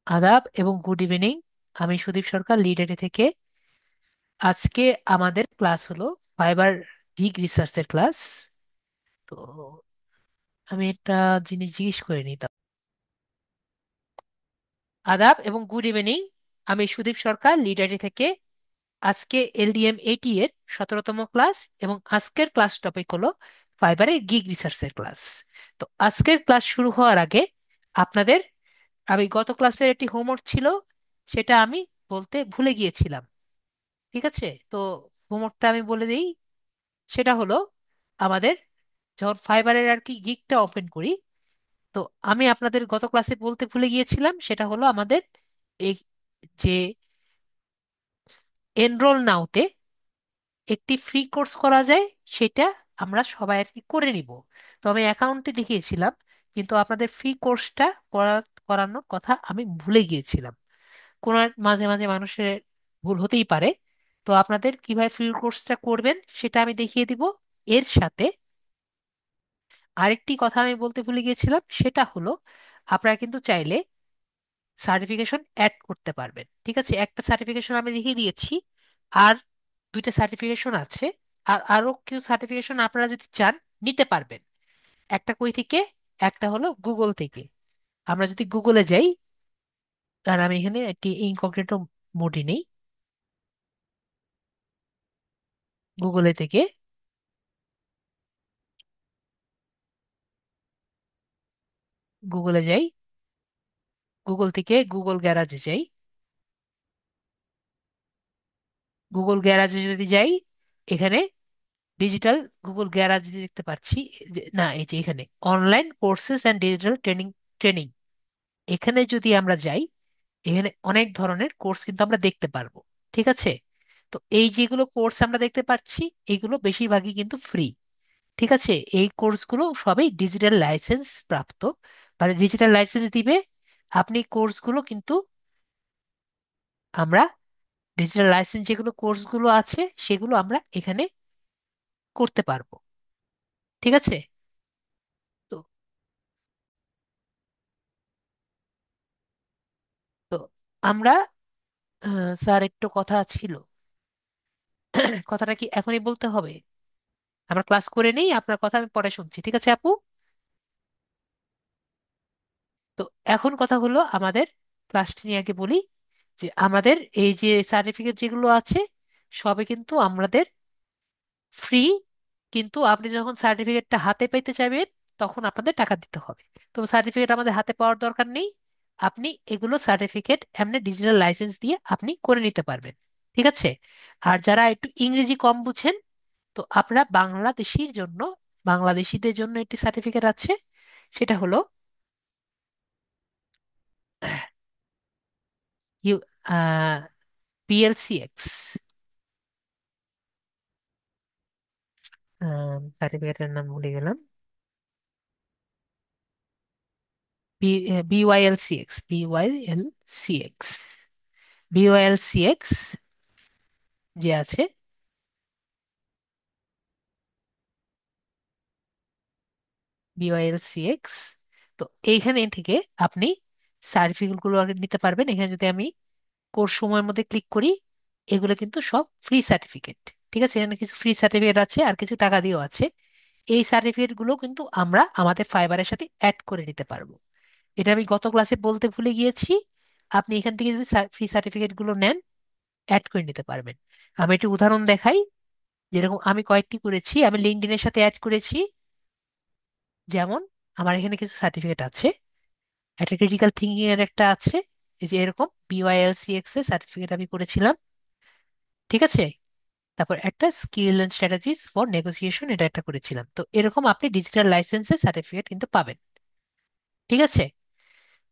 আদাব এবং good evening. আমি সুদীপ সরকার লিডারি থেকে। আজকে আমাদের ক্লাস হলো ফাইবার গিগ রিসার্চের ক্লাস। তো আমি একটা জিনিস জিজ্ঞেস করে নিতাম। আদাব এবং গুড ইভিনিং। আমি সুদীপ সরকার লিডারি থেকে। আজকে LDM 80 এর 17তম ক্লাস, এবং আজকের ক্লাস টপিক হলো ফাইবারের গিগ রিসার্চের ক্লাস। তো আজকের ক্লাস শুরু হওয়ার আগে আপনাদের, আমি গত ক্লাসের একটি হোমওয়ার্ক ছিল, সেটা আমি বলতে ভুলে গিয়েছিলাম। ঠিক আছে? তো হোমওয়ার্কটা আমি বলে দিই। সেটা হলো আমাদের, যখন ফাইবারের আর কি গিগটা ওপেন করি, তো আমি আপনাদের গত ক্লাসে বলতে ভুলে গিয়েছিলাম, সেটা হলো আমাদের এই যে এনরোল নাওতে একটি ফ্রি কোর্স করা যায়, সেটা আমরা সবাই আর কি করে নিব। তো আমি অ্যাকাউন্টে দেখিয়েছিলাম, কিন্তু আপনাদের ফ্রি কোর্সটা করানোর কথা আমি ভুলে গিয়েছিলাম। কোনো মাঝে মাঝে মানুষের ভুল হতেই পারে। তো আপনাদের কিভাবে ফ্রি কোর্সটা করবেন সেটা আমি দেখিয়ে দিব। এর সাথে আরেকটি কথা আমি বলতে ভুলে গিয়েছিলাম, সেটা হলো আপনারা কিন্তু চাইলে সার্টিফিকেশন অ্যাড করতে পারবেন। ঠিক আছে? একটা সার্টিফিকেশন আমি দেখিয়ে দিয়েছি, আর দুইটা সার্টিফিকেশন আছে। আর আরো কিছু সার্টিফিকেশন আপনারা যদি চান নিতে পারবেন। একটা কই থেকে? একটা হলো গুগল থেকে। আমরা যদি গুগলে যাই, আর আমি এখানে একটি ইনকগনিটো মোডে নেই, গুগলে থেকে গুগলে যাই, গুগল থেকে গুগল গ্যারাজে যাই। গুগল গ্যারাজে যদি যাই, এখানে ডিজিটাল গুগল গ্যারাজ দেখতে পাচ্ছি। না, এই যে এখানে online courses and digital training training, এখানে যদি আমরা যাই, এখানে অনেক ধরনের কোর্স কিন্তু আমরা দেখতে পারবো। ঠিক আছে? তো এই যেগুলো কোর্স আমরা দেখতে পাচ্ছি, এগুলো বেশিরভাগই কিন্তু ফ্রি। ঠিক আছে? এই কোর্সগুলো সবই ডিজিটাল লাইসেন্স প্রাপ্ত, মানে ডিজিটাল লাইসেন্স দিবে। আপনি কোর্সগুলো কিন্তু, আমরা ডিজিটাল লাইসেন্স যেগুলো কোর্সগুলো আছে সেগুলো আমরা এখানে করতে পারবো। ঠিক আছে? তো তো আমরা, স্যার একটু কথা ছিল, কথাটা কি এখনই বলতে হবে? আমরা ক্লাস করে নেই, আপনার কথা আমি পরে শুনছি। ঠিক আছে আপু? তো এখন কথা হলো আমাদের, ক্লাসটি নিয়ে আগে বলি, যে আমাদের এই যে সার্টিফিকেট যেগুলো আছে সবে কিন্তু আমাদের ফ্রি, কিন্তু আপনি যখন সার্টিফিকেটটা হাতে পেতে চাইবেন তখন আপনাদের টাকা দিতে হবে। তো সার্টিফিকেট আমাদের হাতে পাওয়ার দরকার নেই। আপনি এগুলো সার্টিফিকেট এমনি ডিজিটাল লাইসেন্স দিয়ে আপনি করে নিতে পারবেন। ঠিক আছে? আর যারা একটু ইংরেজি কম বুঝেন, তো আপনারা বাংলাদেশিদের জন্য একটি সার্টিফিকেট আছে। সেটা হলো ইউ PLCX। সার্টিফিকেটের নাম ভুলে গেলাম। BYLCX, BYLCX যে আছে, BYLCX। তো এইখানে থেকে আপনি সার্টিফিকেট গুলো আগে নিতে পারবেন। এখানে যদি আমি কোর্স সময়ের মধ্যে ক্লিক করি, এগুলো কিন্তু সব ফ্রি সার্টিফিকেট। ঠিক আছে? এখানে কিছু ফ্রি সার্টিফিকেট আছে আর কিছু টাকা দিয়েও আছে। এই সার্টিফিকেট গুলো কিন্তু আমরা আমাদের ফাইবারের সাথে অ্যাড করে নিতে পারবো। এটা আমি গত ক্লাসে বলতে ভুলে গিয়েছি। আপনি এখান থেকে যদি ফ্রি সার্টিফিকেট গুলো নেন, অ্যাড করে নিতে পারবেন। আমি একটি উদাহরণ দেখাই। যেরকম আমি কয়েকটি করেছি, আমি লিঙ্কডইনের সাথে অ্যাড করেছি। যেমন আমার এখানে কিছু সার্টিফিকেট আছে, একটা ক্রিটিক্যাল থিঙ্কিং এর একটা আছে, এই যে এরকম BYLCX এর সার্টিফিকেট আমি করেছিলাম। ঠিক আছে? তারপর একটা skill and strategies for negotiation, এটা একটা করেছিলাম। তো এরকম আপনি ডিজিটাল লাইসেন্সের সার্টিফিকেট কিন্তু পাবেন। ঠিক আছে?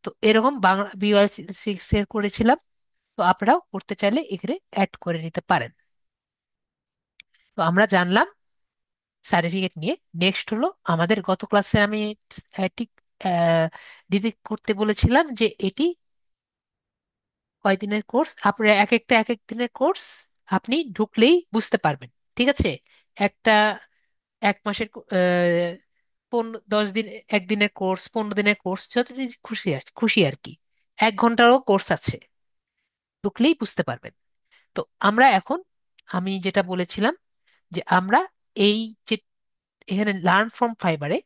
তো এরকম বাংলা BYLCX এর করেছিলাম। তো আপনারাও করতে চাইলে এখানে অ্যাড করে নিতে পারেন। তো আমরা জানলাম সার্টিফিকেট নিয়ে। নেক্সট হলো আমাদের, গত ক্লাসে আমি ঠিক দিদি করতে বলেছিলাম যে এটি কয়দিনের কোর্স, আপনার এক একটা এক এক দিনের কোর্স, আপনি ঢুকলেই বুঝতে পারবেন। ঠিক আছে? একটা 1 মাসের 10 দিন, একদিনের কোর্স, 15 দিনের কোর্স, যতদিন খুশি খুশি আর কি। 1 ঘন্টারও কোর্স আছে, ঢুকলেই বুঝতে পারবেন। তো আমরা এখন, আমি যেটা বলেছিলাম যে আমরা এই যে এখানে লার্ন ফ্রম ফাইবারে,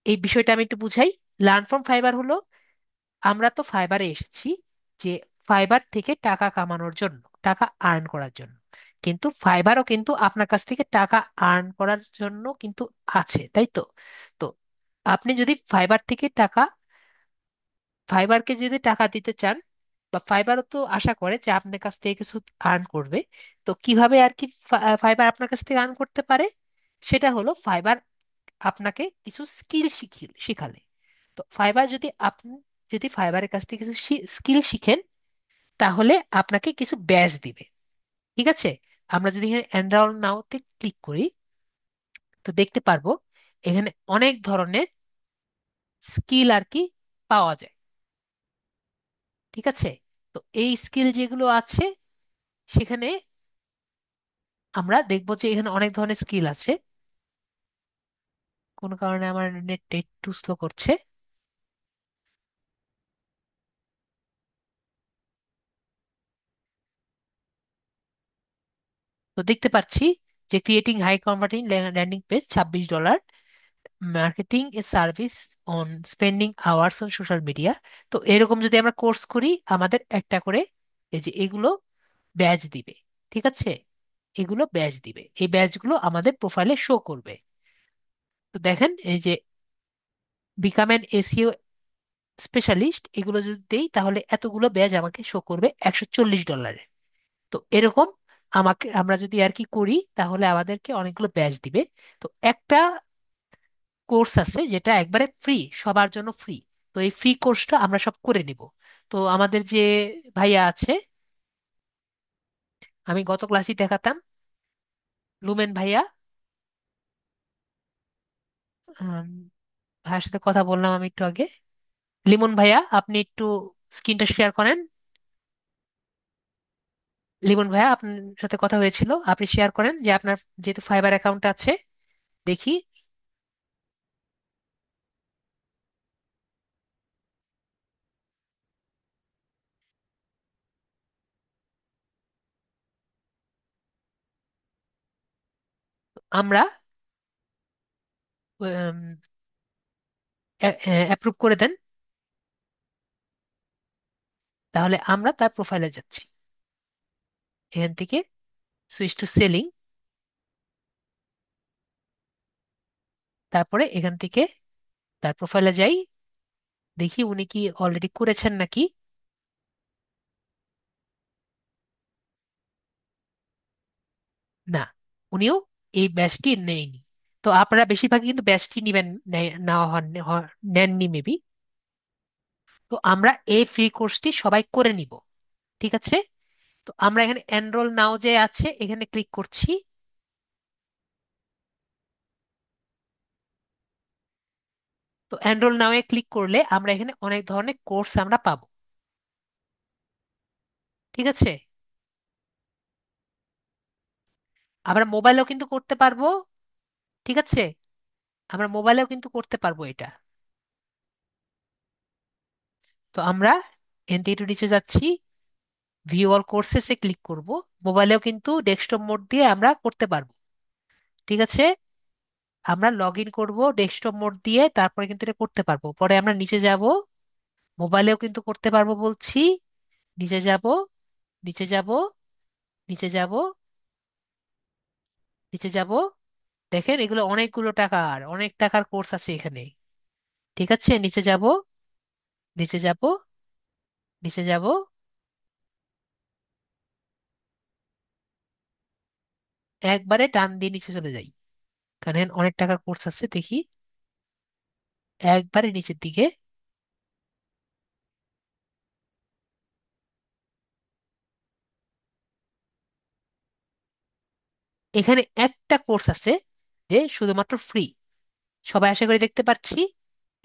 এই বিষয়টা আমি একটু বুঝাই। লার্ন ফ্রম ফাইবার হলো, আমরা তো ফাইবারে এসেছি যে ফাইবার থেকে টাকা কামানোর জন্য, টাকা আর্ন করার জন্য। কিন্তু ফাইবারও কিন্তু আপনার কাছ থেকে টাকা আর্ন করার জন্য কিন্তু আছে, তাই তো? তো আপনি যদি ফাইবার থেকে টাকা, ফাইবারকে যদি টাকা দিতে চান, বা ফাইবারও তো আশা করে যে আপনার কাছ থেকে কিছু আর্ন করবে, তো কিভাবে আর কি ফাইবার আপনার কাছ থেকে আর্ন করতে পারে? সেটা হলো ফাইবার আপনাকে কিছু স্কিল শিখালে। তো ফাইবার যদি আপনি, যদি ফাইবারের কাছ থেকে কিছু স্কিল শিখেন, তাহলে আপনাকে কিছু ব্যাজ দিবে। ঠিক আছে? আমরা যদি এখানে এনরোল নাওতে ক্লিক করি, তো দেখতে পারবো এখানে অনেক ধরনের স্কিল আর কি পাওয়া যায়। ঠিক আছে? তো এই স্কিল যেগুলো আছে সেখানে আমরা দেখবো যে এখানে অনেক ধরনের স্কিল আছে। কোনো কারণে আমার নেট একটু স্লো করছে। তো দেখতে পাচ্ছি যে creating high converting landing page $26, marketing a service on spending hours on social media. তো এরকম যদি আমরা কোর্স করি, আমাদের একটা করে এই যে এগুলো ব্যাচ দিবে। ঠিক আছে? এগুলো ব্যাচ দিবে, এই ব্যাচগুলো আমাদের প্রোফাইলে শো করবে। তো দেখেন এই যে বিকাম এন এসিও স্পেশালিস্ট, এগুলো যদি দেই তাহলে এতগুলো ব্যাচ আমাকে শো করবে $140। তো এরকম আমাকে, আমরা যদি আর কি করি তাহলে আমাদেরকে অনেকগুলো ব্যাচ দিবে। তো একটা কোর্স আছে যেটা একবারে ফ্রি, সবার জন্য ফ্রি। তো এই ফ্রি কোর্সটা আমরা সব করে নিব। তো আমাদের যে ভাইয়া আছে, আমি গত ক্লাসে দেখাতাম, লুমেন ভাইয়া, উম, ভাইয়ার সাথে কথা বললাম আমি একটু আগে। লিমন ভাইয়া, আপনি একটু স্ক্রিনটা শেয়ার করেন। লিমন ভাইয়া, আপনার সাথে কথা হয়েছিল, আপনি শেয়ার করেন যে আপনার যেহেতু ফাইবার অ্যাকাউন্ট আছে। দেখি। আমরা অ্যাপ্রুভ করে দেন, তাহলে আমরা তার প্রোফাইলে যাচ্ছি। এখান থেকে সুইচ টু সেলিং, তারপরে এখান থেকে তার প্রোফাইলে যাই, দেখি উনি কি অলরেডি করেছেন নাকি। না, উনিও এই ব্যাচটি নেয়নি। তো আপনারা বেশিরভাগই কিন্তু ব্যাচটি নিবেন, নেওয়া নেননি মেবি। তো আমরা এই ফ্রি কোর্সটি সবাই করে নিব। ঠিক আছে? তো আমরা এখানে এনরোল নাও যে আছে এখানে ক্লিক করছি। তো এনরোল নাও এ ক্লিক করলে আমরা এখানে অনেক ধরনের কোর্স আমরা পাবো। ঠিক আছে? আমরা মোবাইলেও কিন্তু করতে পারবো। ঠিক আছে? আমরা মোবাইলেও কিন্তু করতে পারবো এটা। তো আমরা এখান থেকে একটু নিচে যাচ্ছি, ভিউ অল কোর্সেসে ক্লিক করব। মোবাইলেও কিন্তু ডেস্কটপ মোড দিয়ে আমরা করতে পারবো। ঠিক আছে? আমরা লগ ইন করবো ডেস্কটপ মোড দিয়ে, তারপরে কিন্তু এটা করতে পারবো। পরে আমরা নিচে যাব, মোবাইলেও কিন্তু করতে পারবো বলছি। নিচে যাব, নিচে যাব, নিচে যাব, নিচে যাব। দেখেন এগুলো অনেকগুলো টাকার, অনেক টাকার কোর্স আছে এখানে। ঠিক আছে? নিচে যাব, নিচে যাব, নিচে যাব। একবারে টান দিয়ে নিচে চলে যাই, কারণ অনেক টাকার কোর্স আছে। দেখি, একবারে নিচের দিকে। এখানে একটা কোর্স আছে যে শুধুমাত্র ফ্রি, সবাই আশা করি দেখতে পাচ্ছি।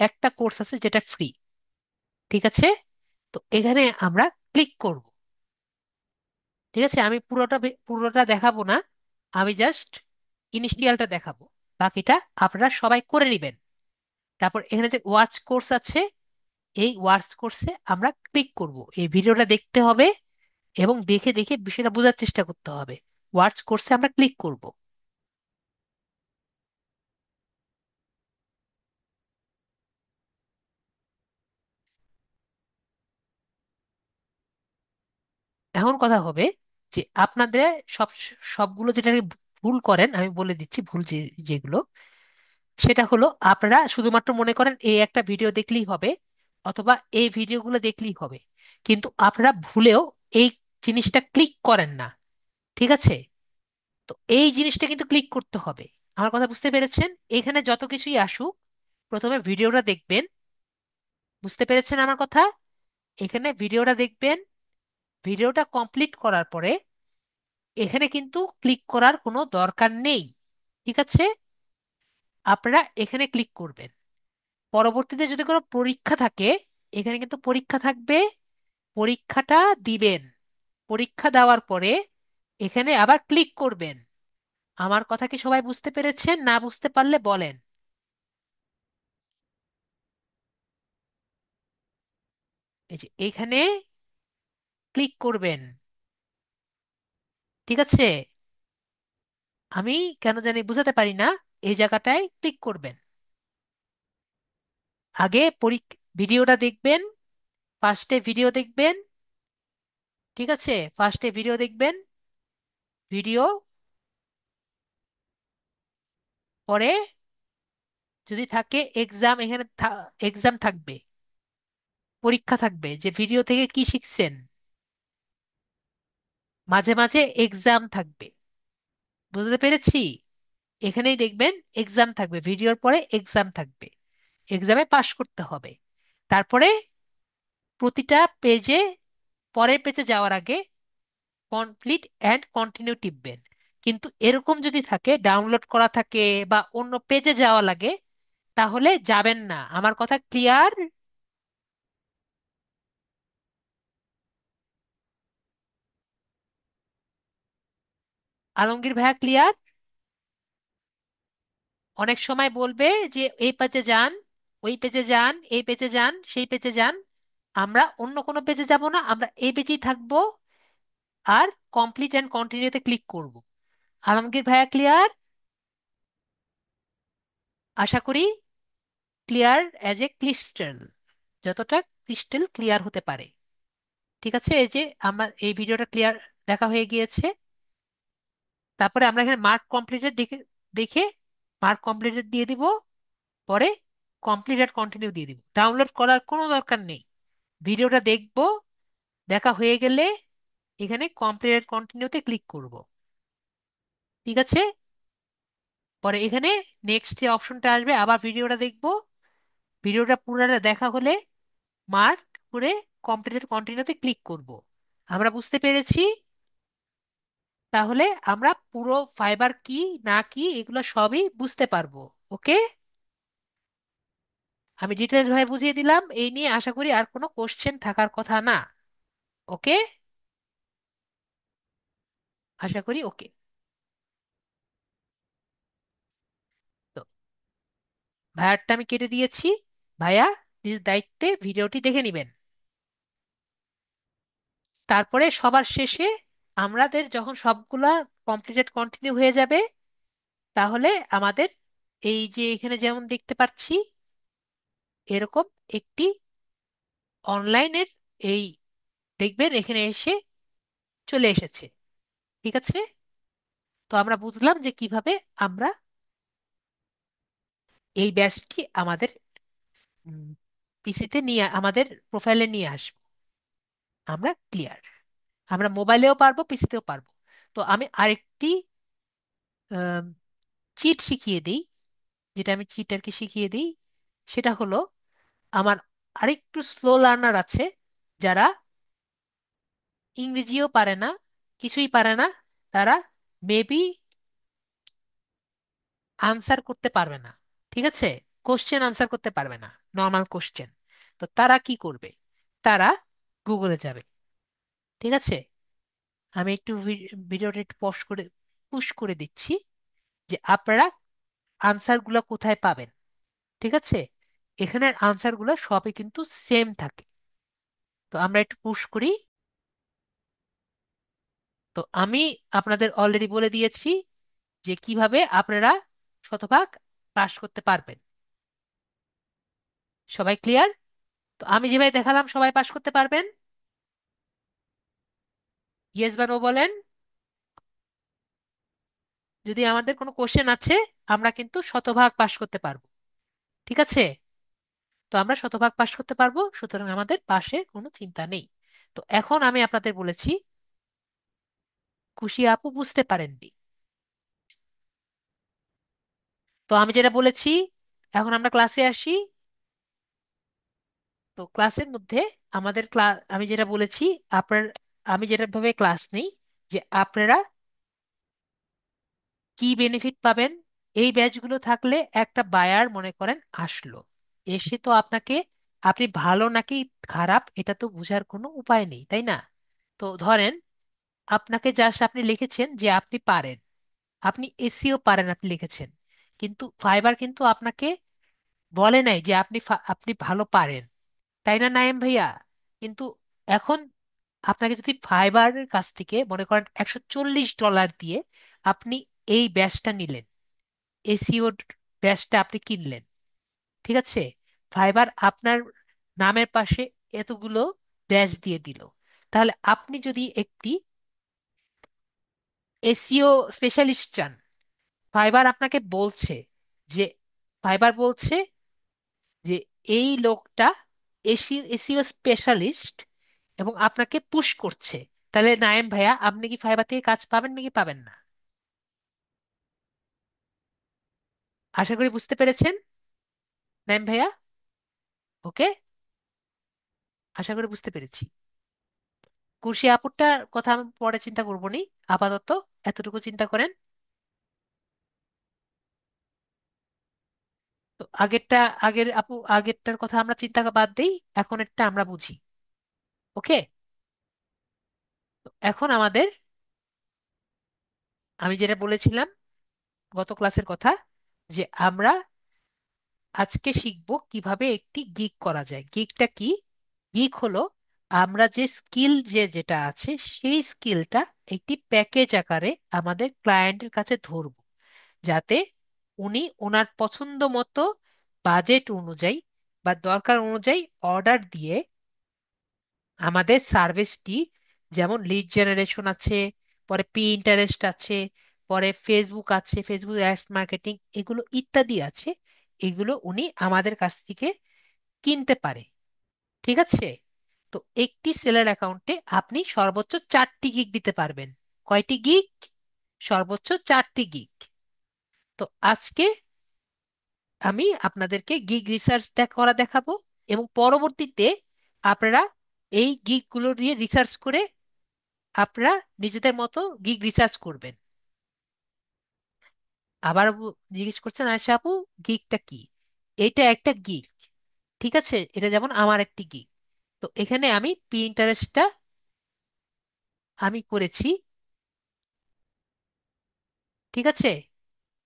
একটা কোর্স আছে যেটা ফ্রি। ঠিক আছে? তো এখানে আমরা ক্লিক করব। ঠিক আছে? আমি পুরোটা দেখাবো না, আমি জাস্ট ইনিশিয়ালটা দেখাবো। বাকিটা আপনারা সবাই করে নেবেন। তারপর এখানে যে ওয়াচ কোর্স আছে, এই ওয়ার্ডস কোর্সে আমরা ক্লিক করব, এই ভিডিওটা দেখতে হবে এবং দেখে দেখে বিষয়টা বোঝার চেষ্টা করতে হবে। ওয়ার্ডস কোর্সে আমরা ক্লিক করব। এখন কথা হবে যে আপনাদের সব সবগুলো যেটা ভুল করেন, আমি বলে দিচ্ছি ভুল যেগুলো, সেটা হলো আপনারা শুধুমাত্র মনে করেন এই একটা ভিডিও দেখলেই হবে অথবা এই ভিডিওগুলো দেখলেই হবে, কিন্তু আপনারা ভুলেও এই জিনিসটা ক্লিক করেন না। ঠিক আছে? তো এই জিনিসটা কিন্তু ক্লিক করতে হবে। আমার কথা বুঝতে পেরেছেন? এখানে যত কিছুই আসুক, প্রথমে ভিডিওটা দেখবেন। বুঝতে পেরেছেন আমার কথা? এখানে ভিডিওটা দেখবেন, ভিডিওটা কমপ্লিট করার পরে এখানে কিন্তু ক্লিক করার কোনো দরকার নেই। ঠিক আছে? আপনারা এখানে ক্লিক করবেন। পরবর্তীতে যদি কোনো পরীক্ষা থাকে, এখানে কিন্তু পরীক্ষা থাকবে, পরীক্ষাটা দিবেন। পরীক্ষা দেওয়ার পরে এখানে আবার ক্লিক করবেন। আমার কথা কি সবাই বুঝতে পেরেছেন? না বুঝতে পারলে বলেন। এই যে এখানে ক্লিক করবেন। ঠিক আছে? আমি কেন জানি বুঝাতে পারি না, এই জায়গাটায় ক্লিক করবেন। আগে ভিডিওটা দেখবেন, ফার্স্টে ভিডিও দেখবেন। ঠিক আছে? ফার্স্টে ভিডিও দেখবেন, ভিডিও পরে যদি থাকে এক্সাম, এখানে এক্সাম থাকবে, পরীক্ষা থাকবে যে ভিডিও থেকে কি শিখছেন। মাঝে মাঝে এক্সাম থাকবে। বুঝতে পেরেছি? এখানেই দেখবেন এক্সাম থাকবে, ভিডিওর পরে এক্সাম থাকবে, এক্সামে পাশ করতে হবে। তারপরে প্রতিটা পেজে, পরের পেজে যাওয়ার আগে কমপ্লিট অ্যান্ড কন্টিনিউ টিপবেন। কিন্তু এরকম যদি থাকে ডাউনলোড করা থাকে বা অন্য পেজে যাওয়া লাগে, তাহলে যাবেন না। আমার কথা ক্লিয়ার? আলমগীর ভাইয়া ক্লিয়ার? অনেক সময় বলবে যে এই পেজে যান, ওই পেজে যান, এই পেজে যান, সেই পেজে যান। আমরা অন্য কোনো পেজে যাব না, আমরা এই পেজেই থাকবো আর কমপ্লিট অ্যান্ড কন্টিনিউতে ক্লিক করব। আলমগীর ভাইয়া ক্লিয়ার? আশা করি ক্লিয়ার অ্যাজ এ ক্রিস্টাল, যতটা ক্রিস্টাল ক্লিয়ার হতে পারে। ঠিক আছে? এই যে আমার এই ভিডিওটা ক্লিয়ার দেখা হয়ে গিয়েছে। তারপরে আমরা এখানে মার্ক কমপ্লিটেড দেখে দেখে মার্ক কমপ্লিটেড দিয়ে দিব। পরে কমপ্লিট আর কন্টিনিউ দিয়ে দিব। ডাউনলোড করার কোনো দরকার নেই। ভিডিওটা দেখবো, দেখা হয়ে গেলে এখানে কমপ্লিট আর কন্টিনিউতে ক্লিক করব। ঠিক আছে? পরে এখানে নেক্সট যে অপশনটা আসবে, আবার ভিডিওটা দেখবো, ভিডিওটা পুরোটা দেখা হলে মার্ক করে কমপ্লিট আর কন্টিনিউতে ক্লিক করব। আমরা বুঝতে পেরেছি? তাহলে আমরা পুরো ফাইবার কি না কি এগুলো সবই বুঝতে পারবো। ওকে? আমি ডিটেলস ভাবে বুঝিয়ে দিলাম, এই নিয়ে আশা করি আর কোনো কোশ্চেন থাকার কথা না। ওকে? আশা করি ওকে। তো ভাইয়ারটা আমি কেটে দিয়েছি। ভাইয়া নিজ দায়িত্বে ভিডিওটি দেখে নেবেন। তারপরে সবার শেষে আমাদের যখন সবগুলা কমপ্লিটেড কন্টিনিউ হয়ে যাবে, তাহলে আমাদের এই যে এখানে যেমন দেখতে পাচ্ছি এরকম একটি অনলাইনের এই দেখবেন এখানে এসে চলে এসেছে। ঠিক আছে? তো আমরা বুঝলাম যে কিভাবে আমরা এই ব্যাচটি আমাদের পিসিতে নিয়ে, আমাদের প্রোফাইলে নিয়ে আসবো। আমরা ক্লিয়ার। আমরা মোবাইলেও পারবো, পিসিতেও পারবো। তো আমি আরেকটি চিট শিখিয়ে দিই, যেটা আমি চিট আর কি শিখিয়ে দিই। সেটা হলো আমার আরেকটু স্লো লার্নার আছে, যারা ইংরেজিও পারে না, কিছুই পারে না, তারা মেবি আনসার করতে পারবে না। ঠিক আছে? কোশ্চেন আনসার করতে পারবে না, নর্মাল কোশ্চেন। তো তারা কি করবে? তারা গুগলে যাবে। ঠিক আছে? আমি একটু ভিডিওটা একটু পজ করে পুশ করে দিচ্ছি যে আপনারা আনসারগুলো কোথায় পাবেন। ঠিক আছে? এখানের আনসারগুলো সবই কিন্তু সেম থাকে। তো আমরা একটু পুশ করি। তো আমি আপনাদের অলরেডি বলে দিয়েছি যে কিভাবে আপনারা শতভাগ পাস করতে পারবেন। সবাই ক্লিয়ার? তো আমি যেভাবে দেখালাম সবাই পাস করতে পারবেন? ইয়েস বা নো বলেন। যদি আমাদের কোনো কোশ্চেন আছে, আমরা কিন্তু শতভাগ পাস করতে পারবো। ঠিক আছে? তো আমরা শতভাগ পাস করতে পারবো, সুতরাং আমাদের পাশে কোনো চিন্তা নেই। তো এখন আমি আপনাদের বলেছি, খুশি আপু বুঝতে পারেননি। তো আমি যেটা বলেছি, এখন আমরা ক্লাসে আসি। তো ক্লাসের মধ্যে আমাদের ক্লাস, আমি যেটা বলেছি, আপনার, আমি যেটা ভাবে ক্লাস নেই, যে আপনারা কি বেনিফিট পাবেন। এই ব্যাচগুলো থাকলে একটা বায়ার মনে করেন আসলো, এসে তো আপনাকে, আপনি ভালো নাকি খারাপ এটা তো বোঝার কোনো উপায় নেই, তাই না? তো ধরেন আপনাকে জাস্ট আপনি লিখেছেন যে আপনি পারেন, আপনি এসিও পারেন, আপনি লিখেছেন, কিন্তু ফাইবার কিন্তু আপনাকে বলে নাই যে আপনি আপনি ভালো পারেন, তাই না নাইম ভাইয়া? কিন্তু এখন আপনাকে যদি ফাইবারের কাছ থেকে মনে করেন $140 দিয়ে আপনি এই ব্যাচটা নিলেন, এসিও ব্যাচটা আপনি কিনলেন, ঠিক আছে? ফাইবার আপনার নামের পাশে এতগুলো ব্যাচ দিয়ে দিল। তাহলে আপনি যদি একটি এসিও স্পেশালিস্ট চান, ফাইবার আপনাকে বলছে যে, ফাইবার বলছে যে এই লোকটা এসিও স্পেশালিস্ট এবং আপনাকে পুশ করছে, তাহলে নায়েম ভাইয়া আপনি কি ফাইবার থেকে কাজ পাবেন নাকি পাবেন না? আশা করি বুঝতে পেরেছেন নায়েম ভাইয়া। ওকে, আশা করি বুঝতে পেরেছি। কুর্সি আপুরটার কথা আমি পরে চিন্তা করবো নি, আপাতত এতটুকু চিন্তা করেন। তো আগেরটা, আগেরটার কথা আমরা চিন্তা বাদ দেই, এখন একটা আমরা বুঝি। ওকে, তো এখন আমাদের, আমি যেটা বলেছিলাম গত ক্লাসের কথা, যে আমরা আজকে শিখব কিভাবে একটি গিগ করা যায়। গিগটা কি? গিগ হলো আমরা যে স্কিল, যেটা আছে সেই স্কিলটা একটি প্যাকেজ আকারে আমাদের ক্লায়েন্টের কাছে ধরব, যাতে উনি ওনার পছন্দ মতো বাজেট অনুযায়ী বা দরকার অনুযায়ী অর্ডার দিয়ে আমাদের সার্ভিসটি, যেমন লিড জেনারেশন আছে, পরে ইন্টারেস্ট আছে, পরে ফেসবুক আছে, ফেসবুক অ্যাডস মার্কেটিং, এগুলো ইত্যাদি আছে, এগুলো উনি আমাদের কাছ থেকে কিনতে পারে। ঠিক আছে? তো একটি সেলার অ্যাকাউন্টে আপনি সর্বোচ্চ 4টি গিগ দিতে পারবেন। কয়টি গিগ? সর্বোচ্চ 4টি গিগ। তো আজকে আমি আপনাদেরকে গিগ রিসার্চ করা দেখাবো, এবং পরবর্তীতে আপনারা এই গিগগুলো নিয়ে রিসার্চ করে আপনারা নিজেদের মতো গিগ রিসার্চ করবেন। আবার জিজ্ঞেস করছেন আয়শা আপু, গিগটা কি? এটা একটা গিগ, ঠিক আছে? এটা যেমন আমার একটি গিগ। তো এখানে আমি পিন্টারেস্টটা আমি করেছি, ঠিক আছে?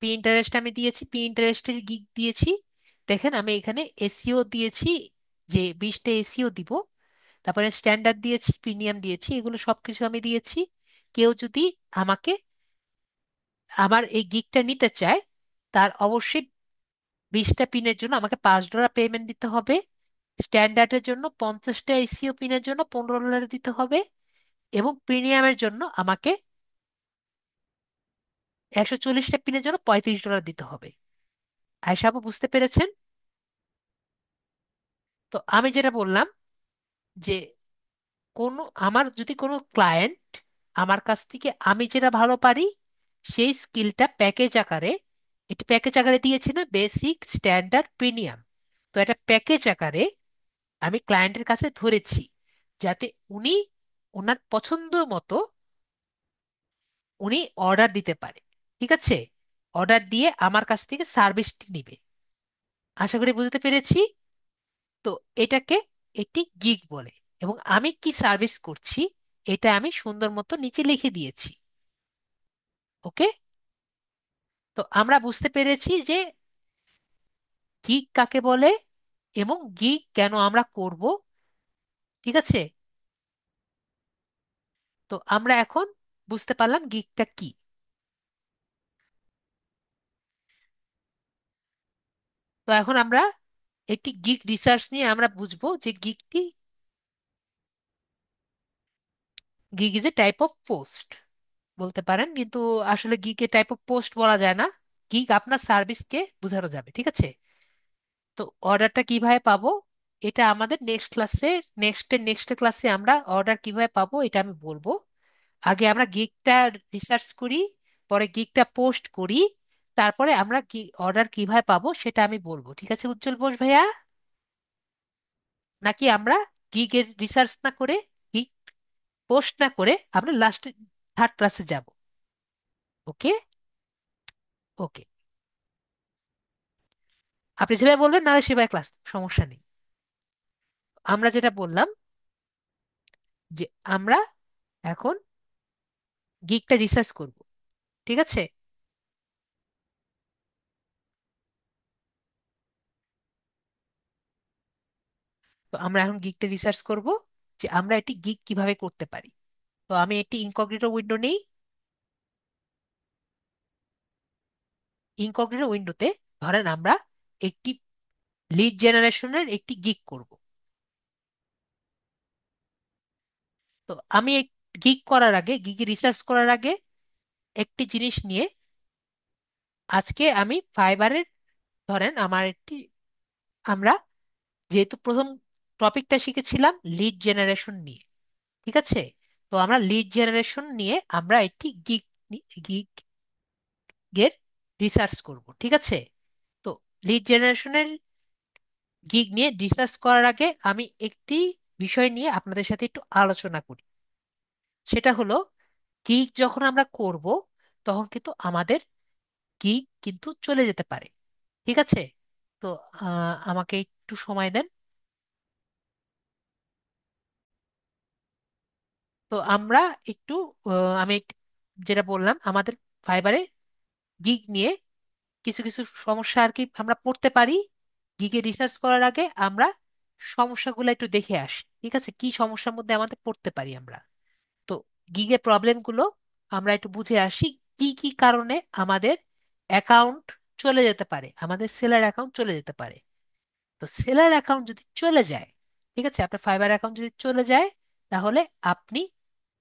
পিন্টারেস্ট আমি দিয়েছি, পিন্টারেস্টের গিগ দিয়েছি। দেখেন আমি এখানে এসিও দিয়েছি, যে 20টা এসিও দিব, তারপরে স্ট্যান্ডার্ড দিয়েছি, প্রিমিয়াম দিয়েছি, এগুলো সবকিছু আমি দিয়েছি। কেউ যদি আমাকে, আমার এই গিগটা নিতে চায়, তার অবশ্যই 20টা পিনের জন্য আমাকে $5 পেমেন্ট দিতে হবে, স্ট্যান্ডার্ডের জন্য 50টা এসিও পিনের জন্য $15 দিতে হবে, এবং প্রিমিয়ামের জন্য আমাকে 140টা পিনের জন্য $35 দিতে হবে। আয়শা আপু বুঝতে পেরেছেন? তো আমি যেটা বললাম যে, কোনো, আমার যদি কোনো ক্লায়েন্ট আমার কাছ থেকে আমি যেটা ভালো পারি সেই স্কিলটা প্যাকেজ আকারে, এটি প্যাকেজ আকারে দিয়েছি না, বেসিক, স্ট্যান্ডার্ড, প্রিমিয়াম, তো এটা প্যাকেজ আকারে আমি ক্লায়েন্টের কাছে ধরেছি, যাতে উনি ওনার পছন্দ মতো উনি অর্ডার দিতে পারে। ঠিক আছে? অর্ডার দিয়ে আমার কাছ থেকে সার্ভিসটি নিবে। আশা করি বুঝতে পেরেছি। তো এটাকে একটি গিগ বলে, এবং আমি কি সার্ভিস করছি এটা আমি সুন্দর মতো নিচে লিখে দিয়েছি। ওকে, তো আমরা বুঝতে পেরেছি যে গিগ কাকে বলে, এবং গিগ কেন আমরা করব। ঠিক আছে, তো আমরা এখন বুঝতে পারলাম গিগটা কি। তো এখন আমরা একটি গিগ রিসার্চ নিয়ে আমরা বুঝবো যে gig is a type of post বলতে পারেন, কিন্তু আসলে gig A type of post বলা যায় না। গিগ আপনার সার্ভিসকে বোঝানো যাবে, ঠিক আছে। তো অর্ডারটা কিভাবে পাবো, এটা আমাদের নেক্সট ক্লাসে আমরা অর্ডার কিভাবে পাবো এটা আমি বলবো। আগে আমরা গিগটা রিসার্চ করি, পরে গিগটা পোস্ট করি, তারপরে আমরা অর্ডার কিভাবে পাবো সেটা আমি বলবো। ঠিক আছে উজ্জ্বল বোস ভাইয়া? নাকি আমরা গিগের রিসার্চ না করে, গিগ পোস্ট না করে আমরা লাস্টে থার্ড ক্লাসে যাব? ওকে। ওকে, আপনি যেভাবে বলবেন নাহলে সেভাবে ক্লাস, সমস্যা নেই। আমরা যেটা বললাম যে আমরা এখন গিগটা রিসার্চ করব, ঠিক আছে। তো আমরা এখন গিগটা রিসার্চ করব যে আমরা এটি গিগ কিভাবে করতে পারি। তো আমি একটি ইনকগনিটো উইন্ডো নেই। ইনকগনিটো উইন্ডোতে ধরেন আমরা একটি লিড জেনারেশনের একটি গিগ করব। তো আমি গিগ করার আগে, গিগ রিসার্চ করার আগে একটি জিনিস নিয়ে, আজকে আমি ফাইবারের, ধরেন আমার একটি, আমরা যেহেতু প্রথম টপিকটা শিখেছিলাম লিড জেনারেশন নিয়ে, ঠিক আছে। তো আমরা লিড জেনারেশন নিয়ে আমরা একটি গিগের রিসার্চ করব, ঠিক আছে। তো লিড জেনারেশনের গিগ নিয়ে রিসার্চ করার আগে আমি একটি বিষয় নিয়ে আপনাদের সাথে একটু আলোচনা করি। সেটা হলো, গিগ যখন আমরা করব তখন কিন্তু আমাদের গিগ কিন্তু চলে যেতে পারে, ঠিক আছে। তো আমাকে একটু সময় দেন। তো আমরা একটু আমি যেটা বললাম, আমাদের ফাইবারে গিগ নিয়ে কিছু কিছু সমস্যা আর কি আমরা পড়তে পারি। গিগে রিসার্চ করার আগে আমরা সমস্যাগুলো একটু দেখে আসি, ঠিক আছে, কি সমস্যার মধ্যে আমাদের পড়তে পারি আমরা। তো গিগে প্রবলেমগুলো আমরা একটু বুঝে আসি, কি কি কারণে আমাদের অ্যাকাউন্ট চলে যেতে পারে, আমাদের সেলার অ্যাকাউন্ট চলে যেতে পারে। তো সেলার অ্যাকাউন্ট যদি চলে যায়, ঠিক আছে, আপনার ফাইবার অ্যাকাউন্ট যদি চলে যায়, তাহলে আপনি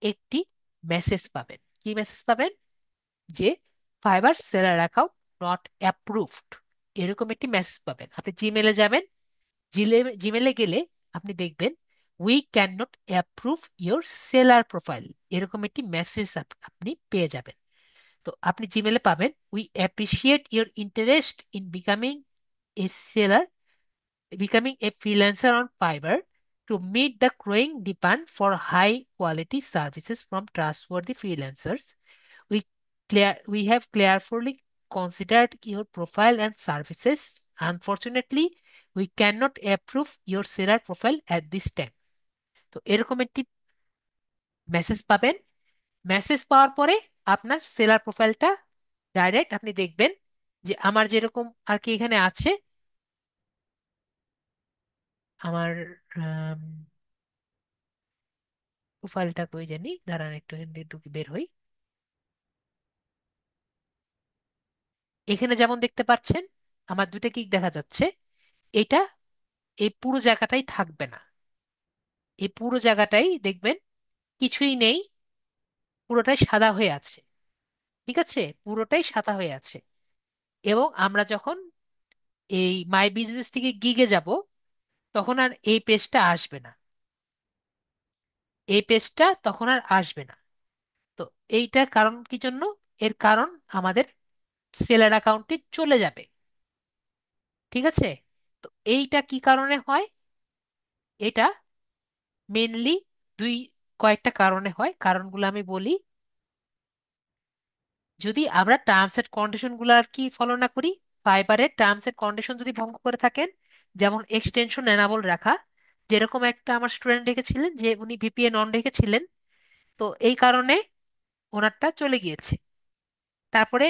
একটি মেসেজ পাবেন। কি মেসেজ পাবেন? যে fibre seller account not approved, এরকম একটি মেসেজ পাবেন। আপনি জিমেলে যাবেন, জিমেলে গেলে আপনি দেখবেন we can not approve your seller profile, এরকম একটি মেসেজ আপনি পেয়ে যাবেন। তো আপনি জিমেলে পাবেন, we appreciate your interest in a seller becoming a freelancer on Fiverr to meet the growing demand for high quality services from trustworthy freelancers. We have carefully considered your profile and services. Unfortunately, we cannot approve your seller profile at this time. তো এরকম একটি message পাবেন। Message পাওয়ার পরে আপনার seller প্রোফাইলটা direct আপনি দেখবেন যে আমার যেরকম আর কি এখানে আছে। আমার প্রোফাইলটা কই জানি, দাঁড়ান একটু এখান থেকে ঢুকে বের হই। এখানে যেমন দেখতে পাচ্ছেন আমার দুটো কিক দেখা যাচ্ছে। এটা, এই পুরো জায়গাটাই থাকবে না, এই পুরো জায়গাটাই দেখবেন কিছুই নেই, পুরোটাই সাদা হয়ে আছে, ঠিক আছে, পুরোটাই সাদা হয়ে আছে। এবং আমরা যখন এই মাই বিজনেস থেকে গিগে যাব, তখন আর এই পেজটা আসবে না, এই পেজটা তখন আর আসবে না। তো এইটার কারণ কি জন্য? এর কারণ আমাদের সেলার অ্যাকাউন্টে চলে যাবে, ঠিক আছে। তো এইটা কি কারণে হয়? এটা মেনলি দুই কয়েকটা কারণে হয়, কারণগুলো আমি বলি। যদি আমরা টার্মস এন্ড কন্ডিশন গুলো আর কি ফলো না করি, ফাইবারের টার্মস এন্ড কন্ডিশন যদি ভঙ্গ করে থাকেন, যেমন এক্সটেনশন এনাবল রাখা, যেরকম একটা আমার স্টুডেন্ট রেখেছিলেন যে উনি ভিপিএন অন রেখেছিলেন, তো এই কারণে ওনারটা চলে গিয়েছে। তারপরে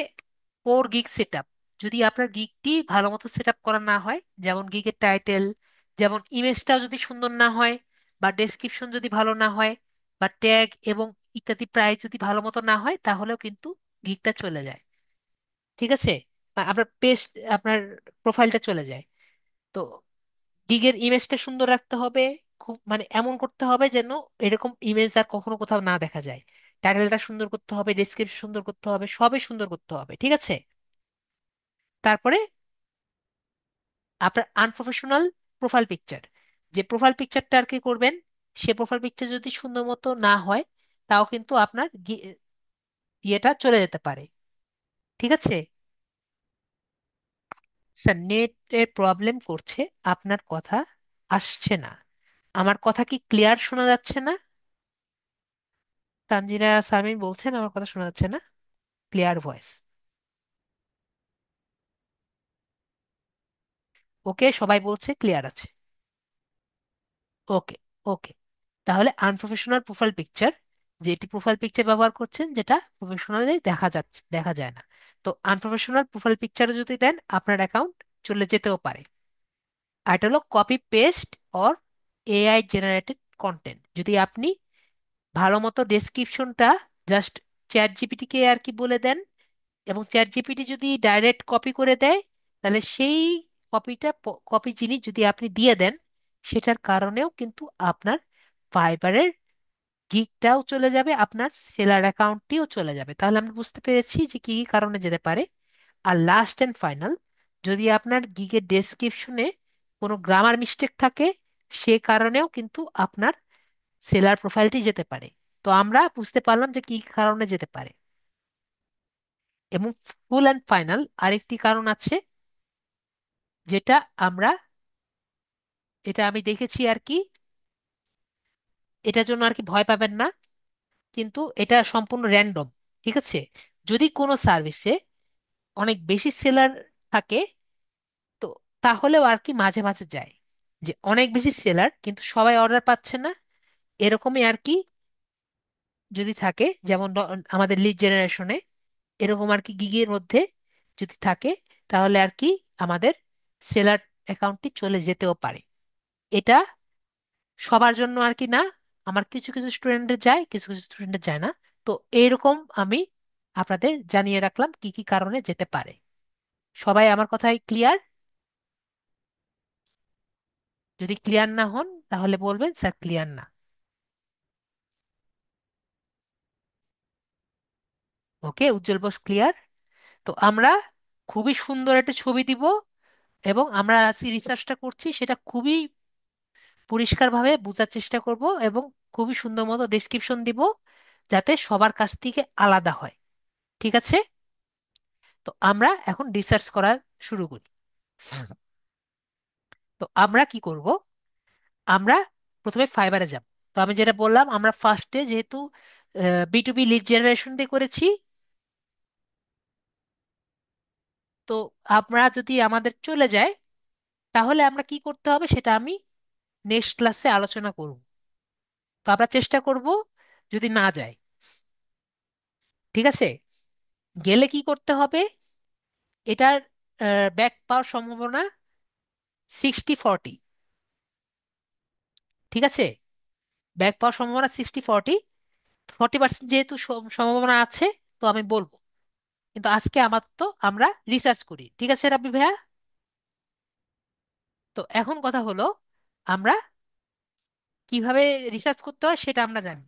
কোর গিগ সেটআপ, যদি আপনার গিগটি ভালো মতো সেট আপ করা না হয়, যেমন গিগের টাইটেল, যেমন ইমেজটা যদি সুন্দর না হয়, বা ডেসক্রিপশন যদি ভালো না হয়, বা ট্যাগ এবং ইত্যাদি প্রাইস যদি ভালো মতো না হয়, তাহলেও কিন্তু গিকটা চলে যায়। ঠিক আছে? বা আপনার পেজ, আপনার প্রোফাইলটা চলে যায়। তো গিগের ইমেজটা সুন্দর রাখতে হবে, খুব মানে এমন করতে হবে যেন এরকম ইমেজ আর কখনো কোথাও না দেখা যায়। টাইটেলটা সুন্দর করতে হবে, ডেসক্রিপশন সুন্দর করতে হবে, সবই সুন্দর করতে হবে। ঠিক আছে? তারপরে আপনার আনপ্রফেশনাল প্রোফাইল পিকচার, যে প্রোফাইল পিকচারটা আর কি করবেন, সে প্রোফাইল পিকচার যদি সুন্দর মতো না হয়, তাও কিন্তু আপনার ইয়েটা চলে যেতে পারে। ঠিক আছে? স্যার, নেটের প্রবলেম করছে, আপনার কথা আসছে না। আমার কথা কি ক্লিয়ার শোনা যাচ্ছে না? তানজিরা সামিন বলছেন আমার কথা শোনা যাচ্ছে না, ক্লিয়ার ভয়েস। ওকে, সবাই বলছে ক্লিয়ার আছে। ওকে, ওকে। তাহলে আনপ্রফেশনাল প্রোফাইল পিকচার, যেটি প্রোফাইল পিকচার ব্যবহার করছেন যেটা প্রফেশনালি দেখা যাচ্ছে, দেখা যায় না। তো আনপ্রফেশনাল প্রোফাইল পিকচার যদি দেন, আপনার অ্যাকাউন্ট চলে যেতেও পারে। আর এটা হলো copy paste or AI generated content. যদি আপনি ভালো মতো ডেসক্রিপশনটা জাস্ট চ্যাট জিপিটিকে আর কি বলে দেন, এবং চ্যাট জিপিটি যদি ডাইরেক্ট কপি করে দেয়, তাহলে সেই কপিটা, কপি জিনিস যদি আপনি দিয়ে দেন, সেটার কারণেও কিন্তু আপনার ফাইবারের গিগটাও চলে যাবে, আপনার সেলার অ্যাকাউন্টটিও চলে যাবে। তাহলে আমরা বুঝতে পেরেছি যে কি কি কারণে যেতে পারে। আর লাস্ট অ্যান্ড ফাইনাল, যদি আপনার গিগের ডেসক্রিপশনে কোনো গ্রামার মিস্টেক থাকে, সে কারণেও কিন্তু আপনার সেলার প্রোফাইলটি যেতে পারে। তো আমরা বুঝতে পারলাম যে কি কি কারণে যেতে পারে। এবং ফুল অ্যান্ড ফাইনাল আরেকটি কারণ আছে, যেটা আমরা, এটা আমি দেখেছি আর কি, এটার জন্য আর কি ভয় পাবেন না, কিন্তু এটা সম্পূর্ণ র্যান্ডম। ঠিক আছে? যদি কোনো সার্ভিসে অনেক বেশি সেলার থাকে, তো তাহলেও আর কি মাঝে মাঝে যায় যে অনেক বেশি সেলার কিন্তু সবাই অর্ডার পাচ্ছে না, এরকমই আর কি যদি থাকে, যেমন আমাদের লিড জেনারেশনে এরকম আর কি গিগের মধ্যে যদি থাকে, তাহলে আর কি আমাদের সেলার অ্যাকাউন্টটি চলে যেতেও পারে। এটা সবার জন্য আর কি না, আমার কিছু কিছু স্টুডেন্টের যায়, কিছু কিছু স্টুডেন্টের যায় না। তো এইরকম আমি আপনাদের জানিয়ে রাখলাম কি কি কারণে যেতে পারে। সবাই আমার কথায় ক্লিয়ার? যদি ক্লিয়ার না হন, তাহলে বলবেন স্যার ক্লিয়ার না। ওকে, উজ্জ্বল বোস ক্লিয়ার। তো আমরা খুবই সুন্দর একটা ছবি দিব, এবং আমরা রিসার্চটা করছি সেটা খুবই পরিষ্কারভাবে বোঝার চেষ্টা করব, এবং খুবই সুন্দর মতো ডেসক্রিপশন দিব, যাতে সবার কাছ থেকে আলাদা হয়। ঠিক আছে? তো আমরা এখন রিসার্চ করা শুরু করি। তো আমরা কি করব? আমরা প্রথমে ফাইবারে যাব। তো আমি যেটা বললাম, আমরা ফার্স্টে যেহেতু B to B lead generation দিয়ে করেছি, তো আমরা যদি আমাদের চলে যায়, তাহলে আমরা কি করতে হবে সেটা আমি নেক্সট ক্লাসে আলোচনা করব। তো আমরা চেষ্টা করব যদি না যায়। ঠিক আছে? গেলে কি করতে হবে, এটার ব্যাক পাওয়ার সম্ভাবনা 60-40। ঠিক আছে? ব্যাক পাওয়ার সম্ভাবনা 60-40, 40% যেহেতু সম্ভাবনা আছে, তো আমি বলবো। কিন্তু আজকে আমার তো আমরা রিসার্চ করি। ঠিক আছে রাব্বি ভাইয়া? তো এখন কথা হলো, আমরা কিভাবে রিসার্চ করতে হয় সেটা আমরা জানি।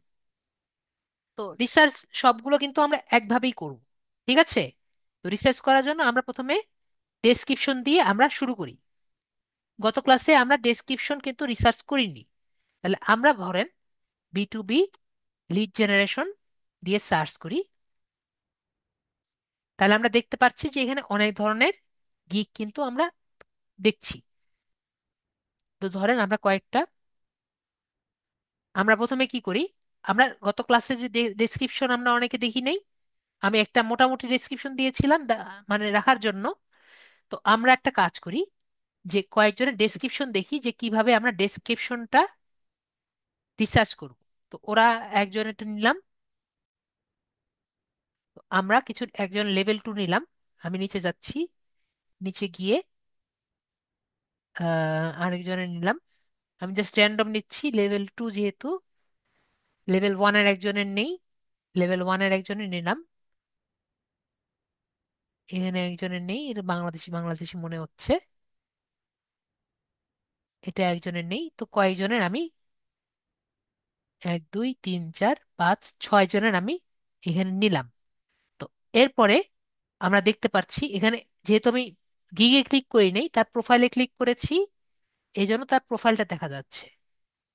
তো রিসার্চ সবগুলো কিন্তু আমরা একভাবেই করব। ঠিক আছে? তো রিসার্চ করার জন্য আমরা প্রথমে ডেসক্রিপশন দিয়ে আমরা শুরু করি। গত ক্লাসে আমরা ডেসক্রিপশন কিন্তু রিসার্চ করিনি। তাহলে আমরা ধরেন B to B lead generation দিয়ে সার্চ করি। তাহলে আমরা দেখতে পাচ্ছি যে এখানে অনেক ধরনের গিগ কিন্তু আমরা দেখছি। তো ধরেন আমরা কয়েকটা, আমরা প্রথমে কি করি, আমরা গত ক্লাসে যে ডেসক্রিপশন আমরা অনেকে দেখি নাই, আমি একটা মোটামুটি ডেসক্রিপশন দিয়েছিলাম মানে রাখার জন্য। তো আমরা একটা কাজ করি, যে কয়েকজনের ডেসক্রিপশন দেখি যে কিভাবে আমরা ডেসক্রিপশনটা রিসার্চ করব। তো ওরা একজন এটা নিলাম, তো আমরা কিছু একজন লেভেল 2 নিলাম। আমি নিচে যাচ্ছি, নিচে গিয়ে আরেকজনের নিলাম। আমি জাস্ট র্যান্ডম নিচ্ছি, লেভেল 2 যেহেতু। লেভেল 1-এর একজনের নেই, লেভেল 1-এর একজনের নিলাম। এখানে একজনের নেই, এটা বাংলাদেশি বাংলাদেশি মনে হচ্ছে। এটা একজনের নেই, তো কয়েকজনের আমি 1 2 3 4 5 6 জনের আমি এখানে নিলাম। তো এরপরে আমরা দেখতে পাচ্ছি এখানে, যেহেতু আমি গিগে ক্লিক করি নাই, তার প্রোফাইলে ক্লিক করেছি, এই জন্য তার প্রোফাইলটা দেখা যাচ্ছে।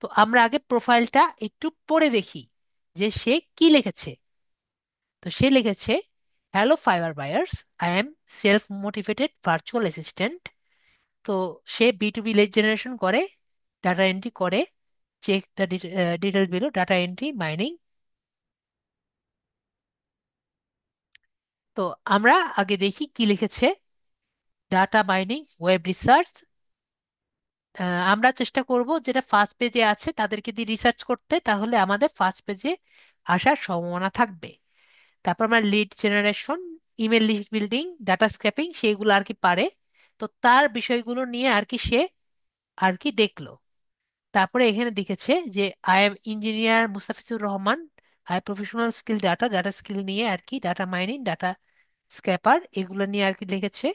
তো আমরা আগে প্রোফাইলটা একটু পড়ে দেখি যে সে কি লিখেছে। তো সে লিখেছে, hello Fiverr buyers, I am self motivated virtual assistant. তো সে B2B লিড জেনারেশন করে, ডাটা এন্ট্রি করে, check the detail below, data entry, mining. তো আমরা আগে দেখি কি লিখেছে। Data mining, web research. আমরা চেষ্টা করব যেটা ফার্স্ট পেজে আছে তাদেরকে দিয়ে রিসার্চ করতে, তাহলে আমাদের ফার্স্ট পেজে আসার সম্ভাবনা থাকবে। তারপর আমরা lead generation, email list building, data scraping সেইগুলো আর কি পারে। তো তার বিষয়গুলো নিয়ে আর কি সে আর কি দেখলো। তারপরে এখানে দেখেছে যে I am engineer Mustafizur Rahman, I professional skill data, data skill নিয়ে আর কি, ডাটা মাইনিং, ডাটা স্ক্র্যাপার, এগুলো নিয়ে আর কি লিখেছে।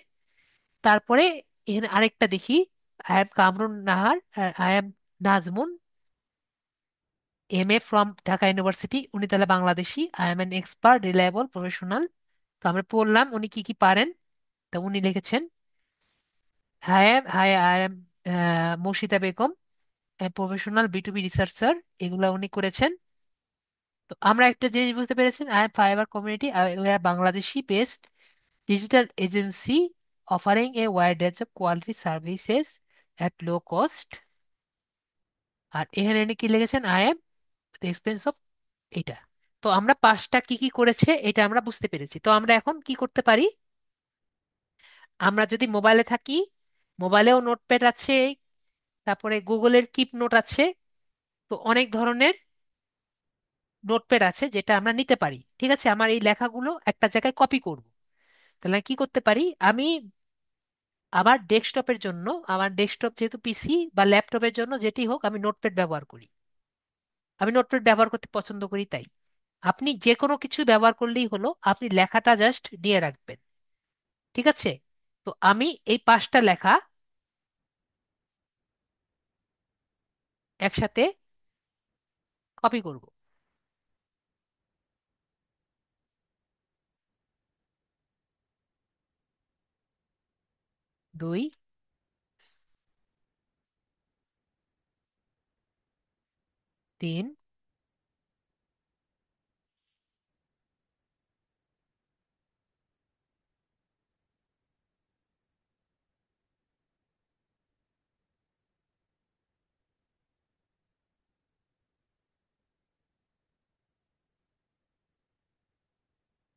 তারপরে এখানে আরেকটা দেখি, I am Kamrun Nahar, I am Najmun, MA from Dhaka University, উনি তাহলে Bangladeshi, I am an expert reliable professional. তো আমরা পড়লাম উনি কি কি পারেন। তো উনি লিখেছেন, I am Murshida Begum, professional B2B researcher, এগুলা উনি করেছেন। তো আমরা একটা জিনিস বুঝতে পেরেছেন, I am fiber community, we are Bangladeshi based digital agency offering a wide range of quality services at low cost. আর এখানে উনি কি লিখেছেন, I am the expense of এটা। তো আমরা পাঁচটা কি কি করেছে এটা আমরা বুঝতে পেরেছি। তো আমরা এখন কি করতে পারি, আমরা যদি মোবাইলে থাকি, মোবাইলেও নোটপ্যাড আছে, তারপরে গুগলের কিপ নোট আছে। তো অনেক ধরনের নোটপ্যাড আছে যেটা আমরা নিতে পারি। ঠিক আছে, আমার এই লেখাগুলো একটা জায়গায় কপি করব। তাহলে কি করতে পারি, আমি আমার ডেস্কটপের জন্য, আমার ডেস্কটপ যেহেতু পিসি বা ল্যাপটপের জন্য যেটি হোক, আমি নোটপ্যাড ব্যবহার করি। আমি নোটপ্যাড ব্যবহার করতে পছন্দ করি। তাই আপনি যে কোনো কিছু ব্যবহার করলেই হলো, আপনি লেখাটা জাস্ট নিয়ে রাখবেন। ঠিক আছে, তো আমি এই পাঁচটা লেখা একসাথে কপি করব। 2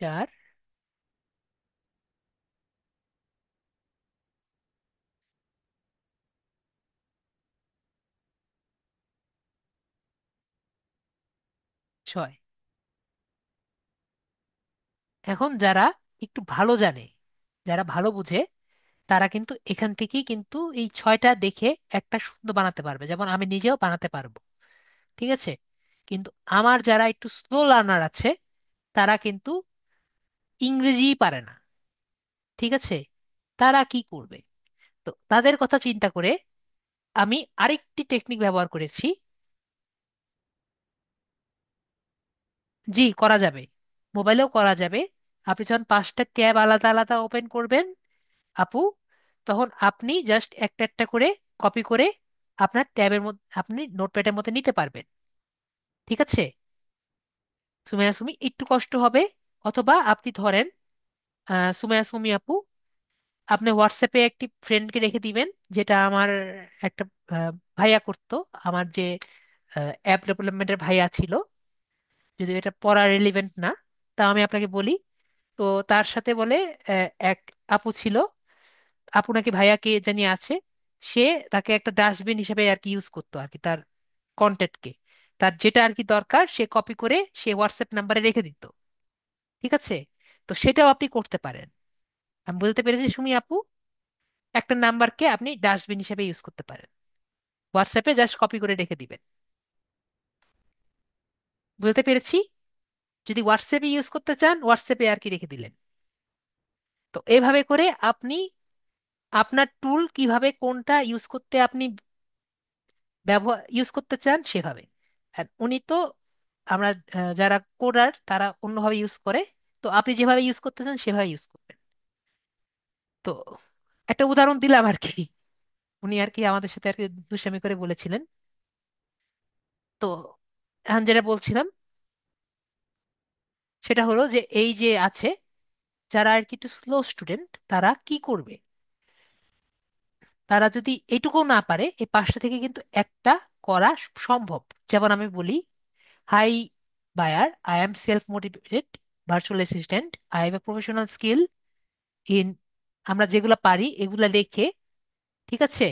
4 6। এখন যারা একটু ভালো জানে, যারা ভালো বুঝে, তারা কিন্তু এখান থেকেই কিন্তু এই 6টা দেখে একটা সুন্দর বানাতে পারবে, যেমন আমি নিজেও বানাতে পারবো। ঠিক আছে, কিন্তু আমার যারা একটু স্লো লার্নার আছে, তারা কিন্তু ইংরেজি পারে না। ঠিক আছে, তারা কি করবে? তো তাদের কথা চিন্তা করে আমি আরেকটি টেকনিক ব্যবহার করেছি। জি, করা যাবে, মোবাইলেও করা যাবে। আপনি যখন 5টা ট্যাব আলাদা আলাদা ওপেন করবেন আপু, তখন আপনি জাস্ট একটা একটা করে কপি করে আপনার ট্যাবের মধ্যে, আপনি নোটপ্যাডের মধ্যে নিতে পারবেন। ঠিক আছে, সুমাইয়া সুমি একটু কষ্ট হবে। অথবা আপনি ধরেন, সুমাইয়া সুমি আপু, আপনি হোয়াটসঅ্যাপে একটি ফ্রেন্ডকে রেখে দিবেন, যেটা আমার একটা ভাইয়া করতো, আমার যে অ্যাপ ডেভেলপমেন্টের ভাইয়া ছিল, যদি এটা পড়া রিলিভেন্ট না, তা আমি আপনাকে বলি। তো তার সাথে বলে এক আপু ছিল, আপু নাকি ভাইয়া কে জানি আছে, সে তাকে একটা ডাস্টবিন হিসেবে আর কি ইউজ করতো আর কি, তার কন্টেন্টকে, তার যেটা আর কি দরকার সে কপি করে সে হোয়াটসঅ্যাপ নাম্বারে রেখে দিত। ঠিক আছে, তো সেটাও আপনি করতে পারেন। আমি বলতে পেরেছি সুমি আপু? একটা নাম্বারকে আপনি ডাস্টবিন হিসেবে ইউজ করতে পারেন। হোয়াটসঅ্যাপে জাস্ট কপি করে রেখে দিবেন। বুঝতে পেরেছি? যদি হোয়াটসঅ্যাপে ইউজ করতে চান, হোয়াটসঅ্যাপে আর কি রেখে দিলেন। তো এভাবে করে আপনি আপনার টুল কিভাবে কোনটা ইউজ করতে আপনি ব্যবহার ইউজ করতে চান সেভাবে। আর উনি তো আমরা যারা কোডার তারা অন্যভাবে ইউজ করে, তো আপনি যেভাবে ইউজ করতে চান সেভাবে ইউজ করবেন। তো একটা উদাহরণ দিলাম আর কি। উনি আর কি আমাদের সাথে আর কি দুষ্টামি করে বলেছিলেন। তো এখন যেটা বলছিলাম সেটা হলো যে এই যে আছে, যারা আর কি একটু স্লো স্টুডেন্ট তারা কি করবে, তারা যদি এইটুকু না পারে এই পাঁচটা থেকে কিন্তু একটা করা সম্ভব। যেমন আমি বলি, hi buyer, I am self motivated virtual assistant, I have a professional skill in, আমরা যেগুলো পারি এগুলা লেখে, ঠিক আছে,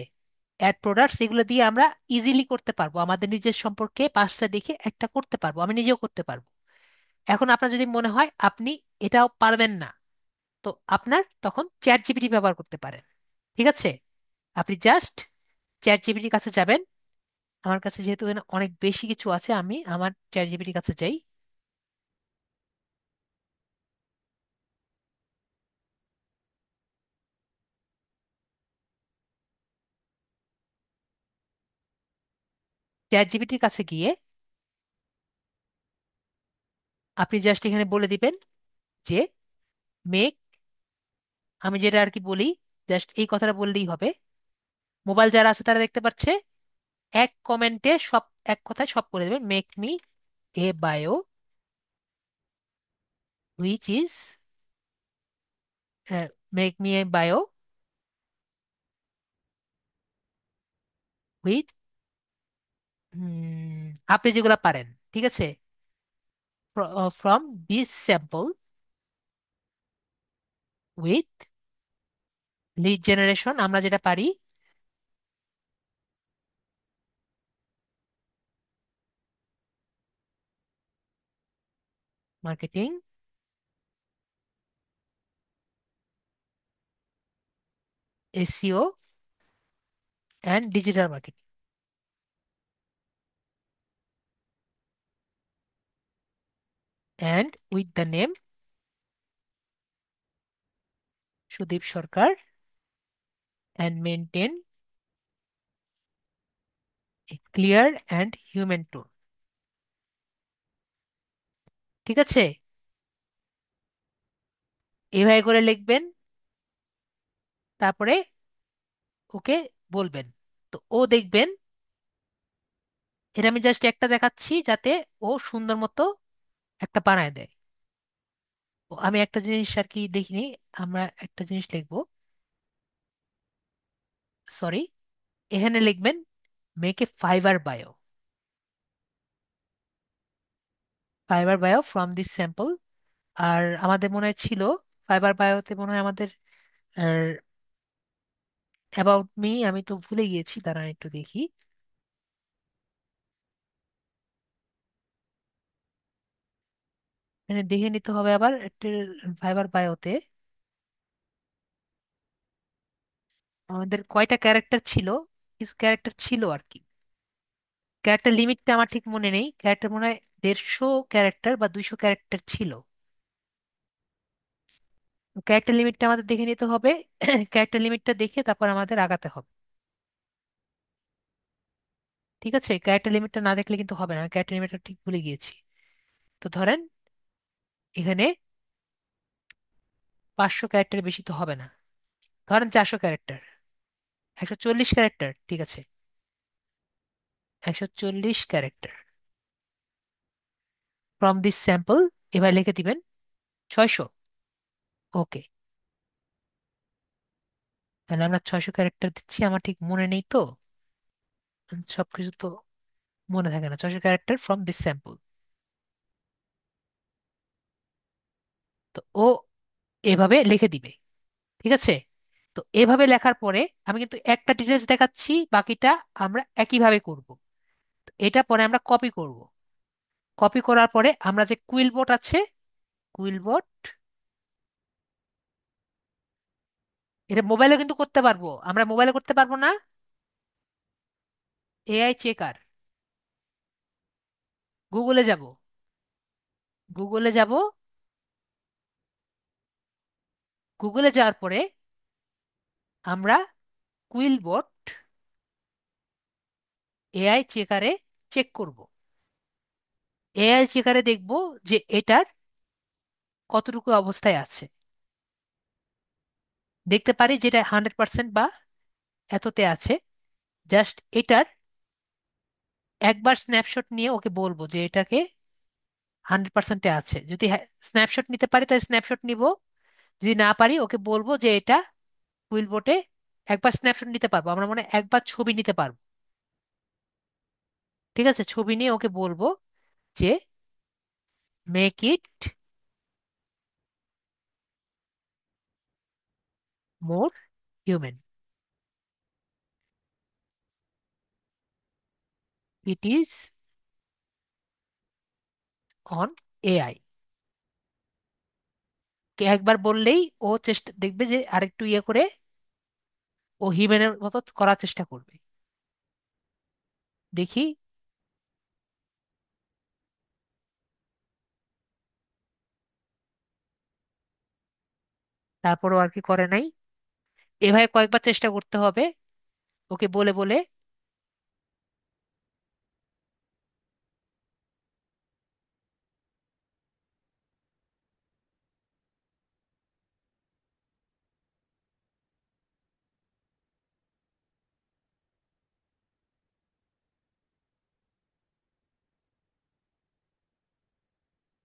অ্যাড প্রোডাক্টস, এগুলো দিয়ে আমরা ইজিলি করতে পারবো। আমাদের নিজের সম্পর্কে পাঁচটা দেখে একটা করতে পারবো, আমি নিজেও করতে পারবো। এখন আপনার যদি মনে হয় আপনি এটাও পারবেন না, তো আপনার তখন চ্যাট জিপিটি ব্যবহার করতে পারেন। ঠিক আছে, আপনি জাস্ট চ্যাট জিপিটির কাছে যাবেন। আমার কাছে যেহেতু এখানে অনেক বেশি কিছু আছে, আমি আমার চ্যাট জিপিটির কাছে যাই। চ্যাট জিপিটির কাছে গিয়ে আপনি জাস্ট এখানে বলে দিবেন যে মেক, আমি যেটা আর কি বলি, জাস্ট এই কথাটা বললেই হবে। মোবাইল যারা আছে তারা দেখতে পাচ্ছে, এক কমেন্টে সব, এক কথায় সব করে দেবেন, make me a bio which is, make me a bio with, আপনি যেগুলো পারেন, ঠিক আছে, from this sample with lead generation, আমরা যেটা পারি, marketing, SEO and digital marketing, and with the name Sudip Sarkar, and maintain a clear and human tone. ঠিক আছে, এভাবে করে লিখবেন, তারপরে ওকে বলবেন। তো ও দেখবেন, এটা আমি জাস্ট একটা দেখাচ্ছি যাতে ও সুন্দর মতো একটা বানায় দেয়। ও, আমি একটা জিনিস আর কি দেখিনি, আমরা একটা জিনিস লিখবো, সরি, এখানে লিখবেন make a fiber bio, fiber bio from this sample. আর আমাদের মনে হয় ছিল ফাইবার বায়োতে মনে হয় আমাদের অ্যাবাউট মি, আমি তো ভুলে গিয়েছি, দাঁড়ান একটু দেখি। এখানে দেখে নিতে হবে আবার একটা, ফাইবার বায়োতে আমাদের কয়টা ক্যারেক্টার ছিল, কিছু ক্যারেক্টার ছিল আর কি। ক্যারেক্টার লিমিটটা আমার ঠিক মনে নেই, ক্যারেক্টার মনে হয় 150 ক্যারেক্টার বা 200 ক্যারেক্টার ছিল। ক্যারেক্টার লিমিটটা আমাদের দেখে নিতে হবে। ক্যারেক্টার লিমিটটা দেখে তারপর আমাদের আগাতে হবে। ঠিক আছে, ক্যারেক্টার লিমিটটা না দেখলে কিন্তু হবে না, ক্যারেক্টার লিমিটটা ঠিক ভুলে গিয়েছি। তো ধরেন এখানে 500 ক্যারেক্টার, বেশি তো হবে না, ধরেন 400 ক্যারেক্টার, 140 ক্যারেক্টার, ঠিক আছে, 140 ক্যারেক্টার ফ্রম দিস স্যাম্পল, এবার লিখে দিবেন 600। ওকে, তাহলে আমরা 600 ক্যারেক্টার দিচ্ছি, আমার ঠিক মনে নেই তো, সবকিছু তো মনে থাকে না। 600 ক্যারেক্টার ফ্রম দিস স্যাম্পল, তো ও এভাবে লিখে দিবে। ঠিক আছে, তো এভাবে লেখার পরে আমি কিন্তু একটা ডিটেলস দেখাচ্ছি, বাকিটা আমরা একইভাবে করব। এটা পরে আমরা কপি করব। কপি করার পরে আমরা যে কুইলবোট আছে, কুইলবোট, এটা মোবাইলে কিন্তু করতে পারবো, আমরা মোবাইলে করতে পারবো না। এআই চেকার, গুগলে যাব, গুগলে যাব, গুগলে যাওয়ার পরে আমরা কুইলবোট এআই চেকারে চেক করব। এআই চেকারে দেখব যে এটার কতটুকু অবস্থায় আছে। দেখতে পারি যেটা 100% বা এততে আছে। জাস্ট এটার একবার স্ন্যাপশট নিয়ে ওকে বলবো যে এটাকে 100%-এ আছে। যদি স্ন্যাপশট নিতে পারি তাহলে স্ন্যাপশট নিব, যদি না পারি ওকে বলবো যে এটা কুইলবোটে একবার স্ন্যাপশট নিতে পারবো, আমরা মনে হয় একবার ছবি নিতে পারবো। ঠিক আছে, ছবি নিয়ে ওকে বলবো যে make it more human, it is on AI. একবার বললেই ও চেষ্টা দেখবে যে আরেকটু ইয়ে করে ও হিউম্যানের মতো করার চেষ্টা করবে। দেখি। তারপরও আর কি করে নাই। এভাবে কয়েকবার চেষ্টা করতে হবে ওকে বলে বলে।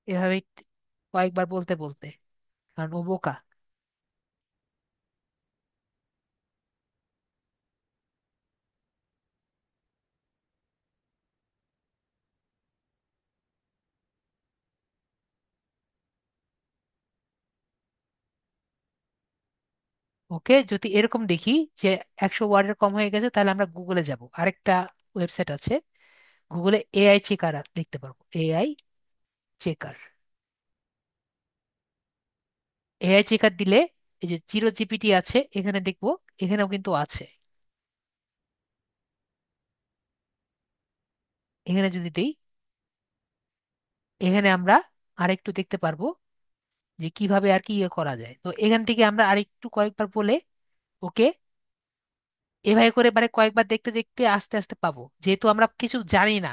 এভাবেই কয়েকবার বলতে বলতে, কারণ ও বোকা। ওকে যদি এরকম দেখি যে 100 ওয়ার্ডের কম হয়ে গেছে, তাহলে আমরা গুগলে যাব। আরেকটা ওয়েবসাইট আছে, গুগলে এআই চেকার দেখতে পারবো। এআই চেকার, এআই চেকার দিলে এই যে 0 জিপিটি আছে এখানে দেখবো, এখানেও কিন্তু আছে। এখানে যদি দিই, এখানে আমরা আরেকটু দেখতে পারবো যে কিভাবে আর কি ইয়ে করা যায়। তো এখান থেকে আমরা আরেকটু কয়েকবার বলে ওকে এভাবে করে মানে কয়েকবার দেখতে দেখতে আস্তে আস্তে পাবো, যেহেতু আমরা কিছু জানি না।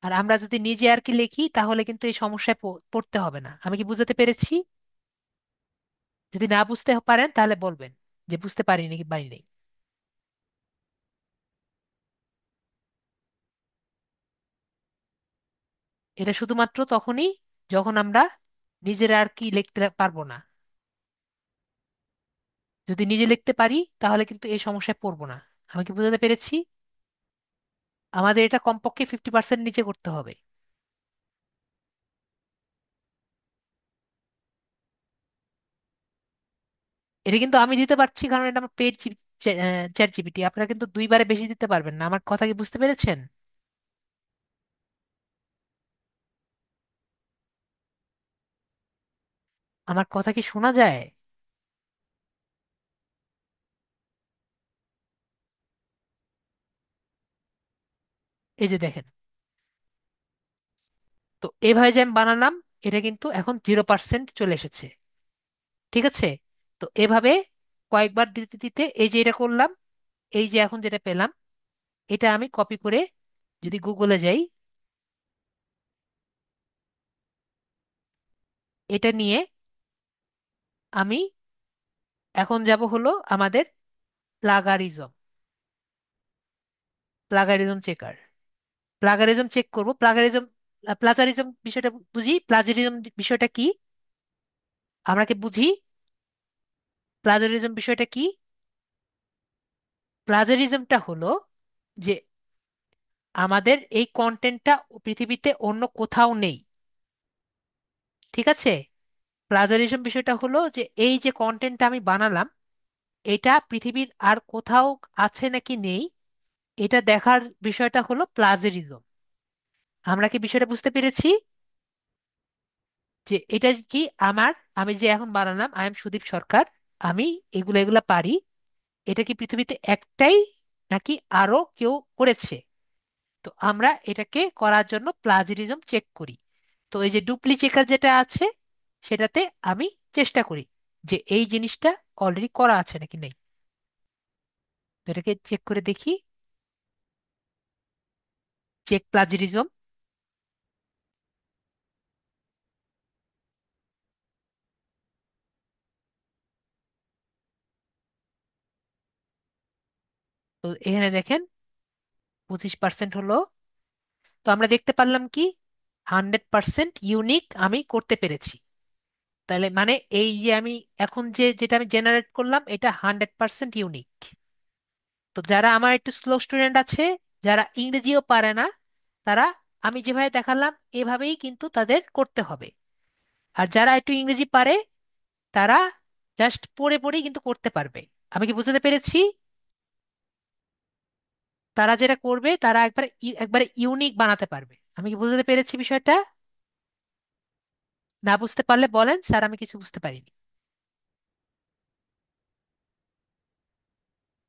আর আমরা যদি নিজে আর কি লিখি তাহলে কিন্তু এই সমস্যায় পড়তে হবে না। আমি কি বুঝাতে পেরেছি? যদি না বুঝতে পারেন তাহলে বলবেন যে বুঝতে পারিনি কি পারিনি। এটা শুধুমাত্র তখনই যখন আমরা নিজেরা আর কি লিখতে পারবো না। যদি নিজে লিখতে পারি তাহলে কিন্তু এই সমস্যায় পড়বো না। আমি কি বুঝাতে পেরেছি? আমাদের এটা কমপক্ষে 50% নিচে করতে হবে। এটা কিন্তু আমি দিতে পারছি কারণ এটা আমার পেড চ্যাট জিপিটি। আপনারা কিন্তু 2বারে বেশি দিতে পারবেন না। আমার কথা কি বুঝতে পেরেছেন? আমার কথা কি শোনা যায়? এই যে দেখেন, তো এভাবে যে আমি বানালাম, এটা কিন্তু এখন 0% চলে এসেছে। ঠিক আছে, তো এভাবে কয়েকবার দিতে দিতে এই যে এটা করলাম, এই যে এখন যেটা পেলাম, এটা আমি কপি করে যদি গুগলে যাই, এটা নিয়ে আমি এখন যাব হলো আমাদের plagiarism, plagiarism checker. Plagiarism check করব। প্লাগারিজম, প্লাজারিজম বিষয়টা বুঝি। প্লাজারিজম বিষয়টা কি আমরা কি বুঝি? প্লাজারিজম বিষয়টা কি? প্লাজারিজমটা হলো যে আমাদের এই কন্টেন্টটা পৃথিবীতে অন্য কোথাও নেই। ঠিক আছে, প্লাজারিজম বিষয়টা হলো যে এই যে কন্টেন্টটা আমি বানালাম, এটা পৃথিবীর আর কোথাও আছে নাকি নেই, এটা দেখার বিষয়টা হলো প্লাজারিজম। আমরা কি বিষয়টা বুঝতে পেরেছি? যে এটা কি আমার, আমি যে এখন বানালাম, আই এম সুদীপ সরকার, আমি এগুলা এগুলা পারি, এটা কি পৃথিবীতে একটাই নাকি আরো কেউ করেছে। তো আমরা এটাকে করার জন্য প্লাজিয়ারিজম চেক করি। তো এই যে ডুপ্লি চেকার যেটা আছে, সেটাতে আমি চেষ্টা করি যে এই জিনিসটা অলরেডি করা আছে নাকি নেই। তো এটাকে চেক করে দেখি, চেক প্লাজিয়ারিজম। তো এখানে দেখেন 25% হলো। তো আমরা দেখতে পারলাম কি 100% ইউনিক আমি করতে পেরেছি। তাহলে মানে এই যে আমি এখন যেটা আমি জেনারেট করলাম এটা 100% ইউনিক। তো যারা আমার একটু স্লো স্টুডেন্ট আছে, যারা ইংরেজিও পারে না, তারা আমি যেভাবে দেখালাম এভাবেই কিন্তু তাদের করতে হবে। আর যারা একটু ইংরেজি পারে, তারা জাস্ট পড়ে পড়েই কিন্তু করতে পারবে। আমি কি বুঝতে পেরেছি? তারা যেটা করবে তারা একবারে ইউনিক বানাতে পারবে। আমি কি বুঝতে পেরেছি বিষয়টা? না বুঝতে পারলে বলেন, স্যার আমি কিছু বুঝতে পারিনি।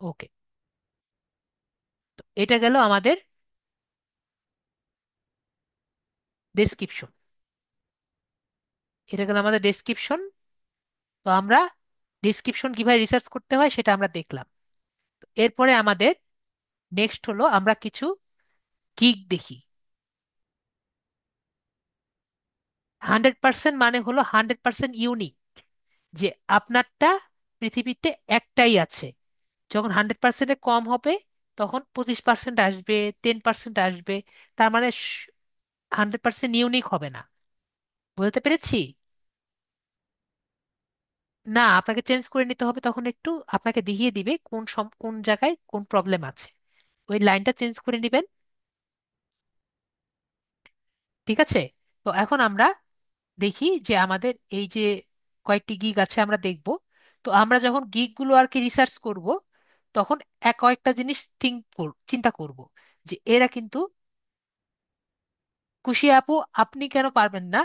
ওকে। তো এটা গেল আমাদের ডেসক্রিপশন। এটা গেল আমাদের ডেসক্রিপশন। তো আমরা ডেসক্রিপশন কিভাবে রিসার্চ করতে হয় সেটা আমরা দেখলাম। এরপরে আমাদের নেক্সট হলো আমরা কিছু গিগ দেখি। 100% মানে হলো 100% ইউনিক, যে আপনারটা পৃথিবীতে একটাই আছে। যখন 100%-এর কম হবে তখন 25% আসবে, 10% আসবে। তার মানে 100% ইউনিক হবে না। বুঝতে পেরেছি? না, আপনাকে চেঞ্জ করে নিতে হবে, তখন একটু আপনাকে দেখিয়ে দিবে কোন জায়গায় কোন প্রবলেম আছে। ওই লাইনটা চেঞ্জ করে নেবেন। ঠিক আছে। তো এখন আমরা দেখি যে আমাদের এই যে কয়েকটি গিগ আছে আমরা দেখব। তো আমরা যখন গিগগুলো আর কি রিসার্চ করব, তখন কয়েকটা জিনিস চিন্তা করব যে এরা কিন্তু খুশি আপু, আপনি কেন পারবেন না?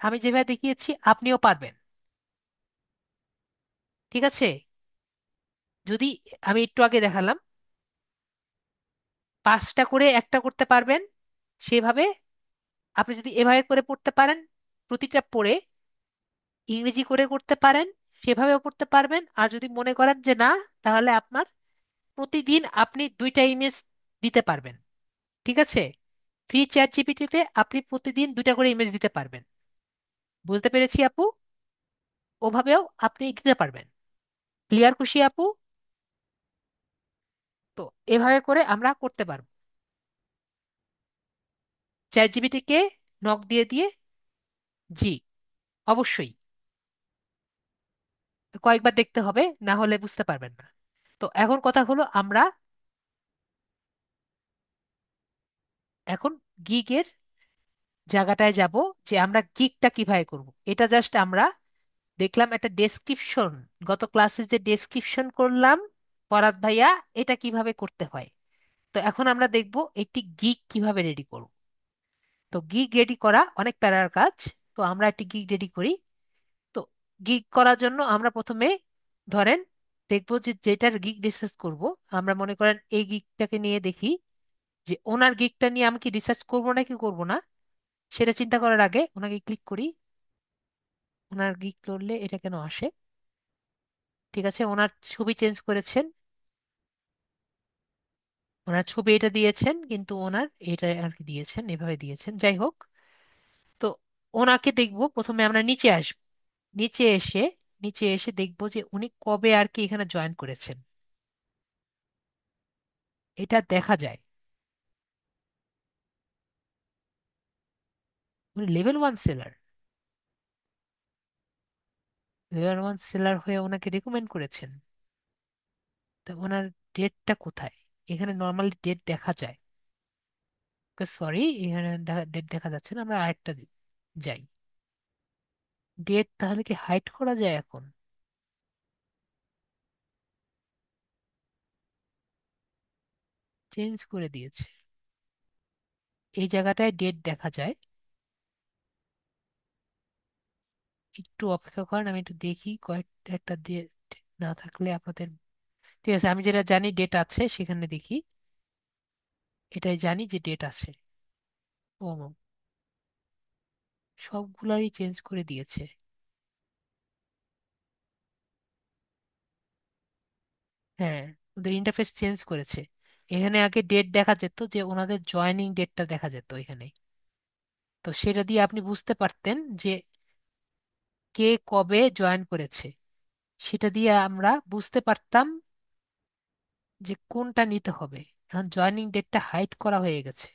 আমি যেভাবে দেখিয়েছি আপনিও পারবেন। ঠিক আছে। যদি আমি একটু আগে দেখালাম 5টা করে একটা করতে পারবেন, সেভাবে আপনি যদি এভাবে করে পড়তে পারেন, প্রতিটা পড়ে ইংরেজি করে করতে পারেন, সেভাবেও করতে পারবেন। আর যদি মনে করেন যে না, তাহলে আপনার প্রতিদিন আপনি 2টা ইমেজ দিতে পারবেন। ঠিক আছে। ফ্রি চ্যাট জিপিটিতে আপনি প্রতিদিন 2টা করে ইমেজ দিতে পারবেন। বুঝতে পেরেছি আপু? ওভাবেও আপনি দিতে পারবেন। ক্লিয়ার খুশি আপু? তো এভাবে করে আমরা করতে পারবো। চ্যাট জিপিটিকে নক দিয়ে দিয়ে। জি, অবশ্যই। কয়েকবার দেখতে হবে, না হলে বুঝতে পারবেন না। তো এখন কথা হলো আমরা এখন গিগের জায়গাটায় যাব, যে আমরা গিগটা কিভাবে করব। এটা জাস্ট আমরা দেখলাম একটা ডেসক্রিপশন, গত ক্লাসে যে ডেসক্রিপশন করলাম ফরাদ ভাইয়া, এটা কিভাবে করতে হয়। তো এখন আমরা দেখব একটি গিগ কিভাবে রেডি করব। তো গিগ রেডি করা অনেক প্যারার কাজ। তো আমরা একটি গিগ রেডি করি। তো গিগ করার জন্য আমরা প্রথমে ধরেন দেখবো যে যেটার গিগ রিসার্চ করব, আমরা মনে করেন এই গিগটাকে নিয়ে দেখি যে ওনার গিগটা নিয়ে আমি কি রিসার্চ করবো নাকি করব না। সেটা চিন্তা করার আগে ওনাকে ক্লিক করি। ওনার গিগ করলে এটা কেন আসে? ঠিক আছে, ওনার ছবি চেঞ্জ করেছেন, ওনার ছবি এটা দিয়েছেন, কিন্তু ওনার এটা আর কি দিয়েছেন, এভাবে দিয়েছেন, যাই হোক। তো ওনাকে দেখবো, প্রথমে আমরা নিচে আসবো। নিচে এসে নিচে এসে দেখবো যে উনি কবে আর কি এখানে জয়েন করেছেন। এটা দেখা যায়। উনি লেভেল 1 সেলার। লেভেল 1 সেলার হয়ে ওনাকে রেকমেন্ড করেছেন। তো ওনার ডেটটা কোথায়? এখানে নর্মালি ডেট দেখা যায়। সরি, এখানে ডেট দেখা যাচ্ছে না, আমরা আরেকটা যাই। ডেট তাহলে কি হাইড করা যায় এখন? চেঞ্জ করে দিয়েছে। এই জায়গাটায় ডেট দেখা যায়। একটু অপেক্ষা করেন, আমি একটু দেখি কয়েকটা একটা দিয়ে না থাকলে আপনাদের। ঠিক আছে, আমি যেটা জানি ডেট আছে সেখানে দেখি। এটাই জানি যে ডেট আছে। ও, সবগুলারই চেঞ্জ করে দিয়েছে। হ্যাঁ, ওদের ইন্টারফেস চেঞ্জ করেছে। এখানে আগে ডেট দেখা যেত, যে ওনাদের জয়েনিং ডেটটা দেখা যেত এখানে। তো সেটা দিয়ে আপনি বুঝতে পারতেন যে কে কবে জয়েন করেছে। সেটা দিয়ে আমরা বুঝতে পারতাম যে কোনটা নিতে হবে। এখন জয়েনিং ডেটটা হাইড করা হয়ে গেছে,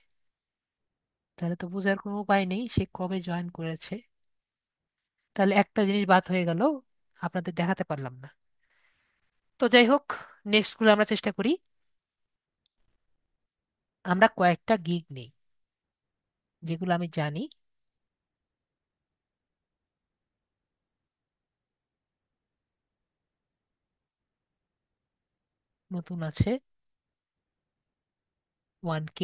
তাহলে তো বোঝার কোনো উপায় নেই সে কবে জয়েন করেছে। তাহলে একটা জিনিস বাদ হয়ে গেল, আপনাদের দেখাতে পারলাম না। তো যাই হোক, নেক্সট গুলো আমরা চেষ্টা করি। আমরা কয়েকটা গিগ নেই যেগুলো আমি জানি। নতুন আছে 1K,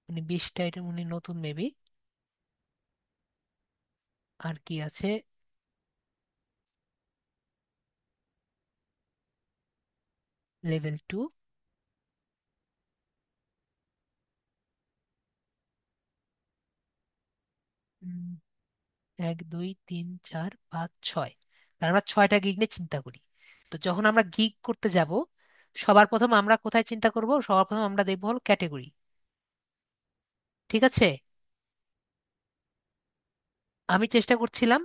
উনি 20টা, এটা উনি নতুন মেবি। আর কি আছে? লেভেল 2। 1 2 3 4 5 6, তার আমরা 6টা গিগ নিয়ে চিন্তা করি। তো যখন আমরা গিগ করতে যাব, সবার প্রথম আমরা কোথায় চিন্তা করব? সবার প্রথম আমরা দেখবো হল ক্যাটেগরি। ঠিক আছে, আমি চেষ্টা করছিলাম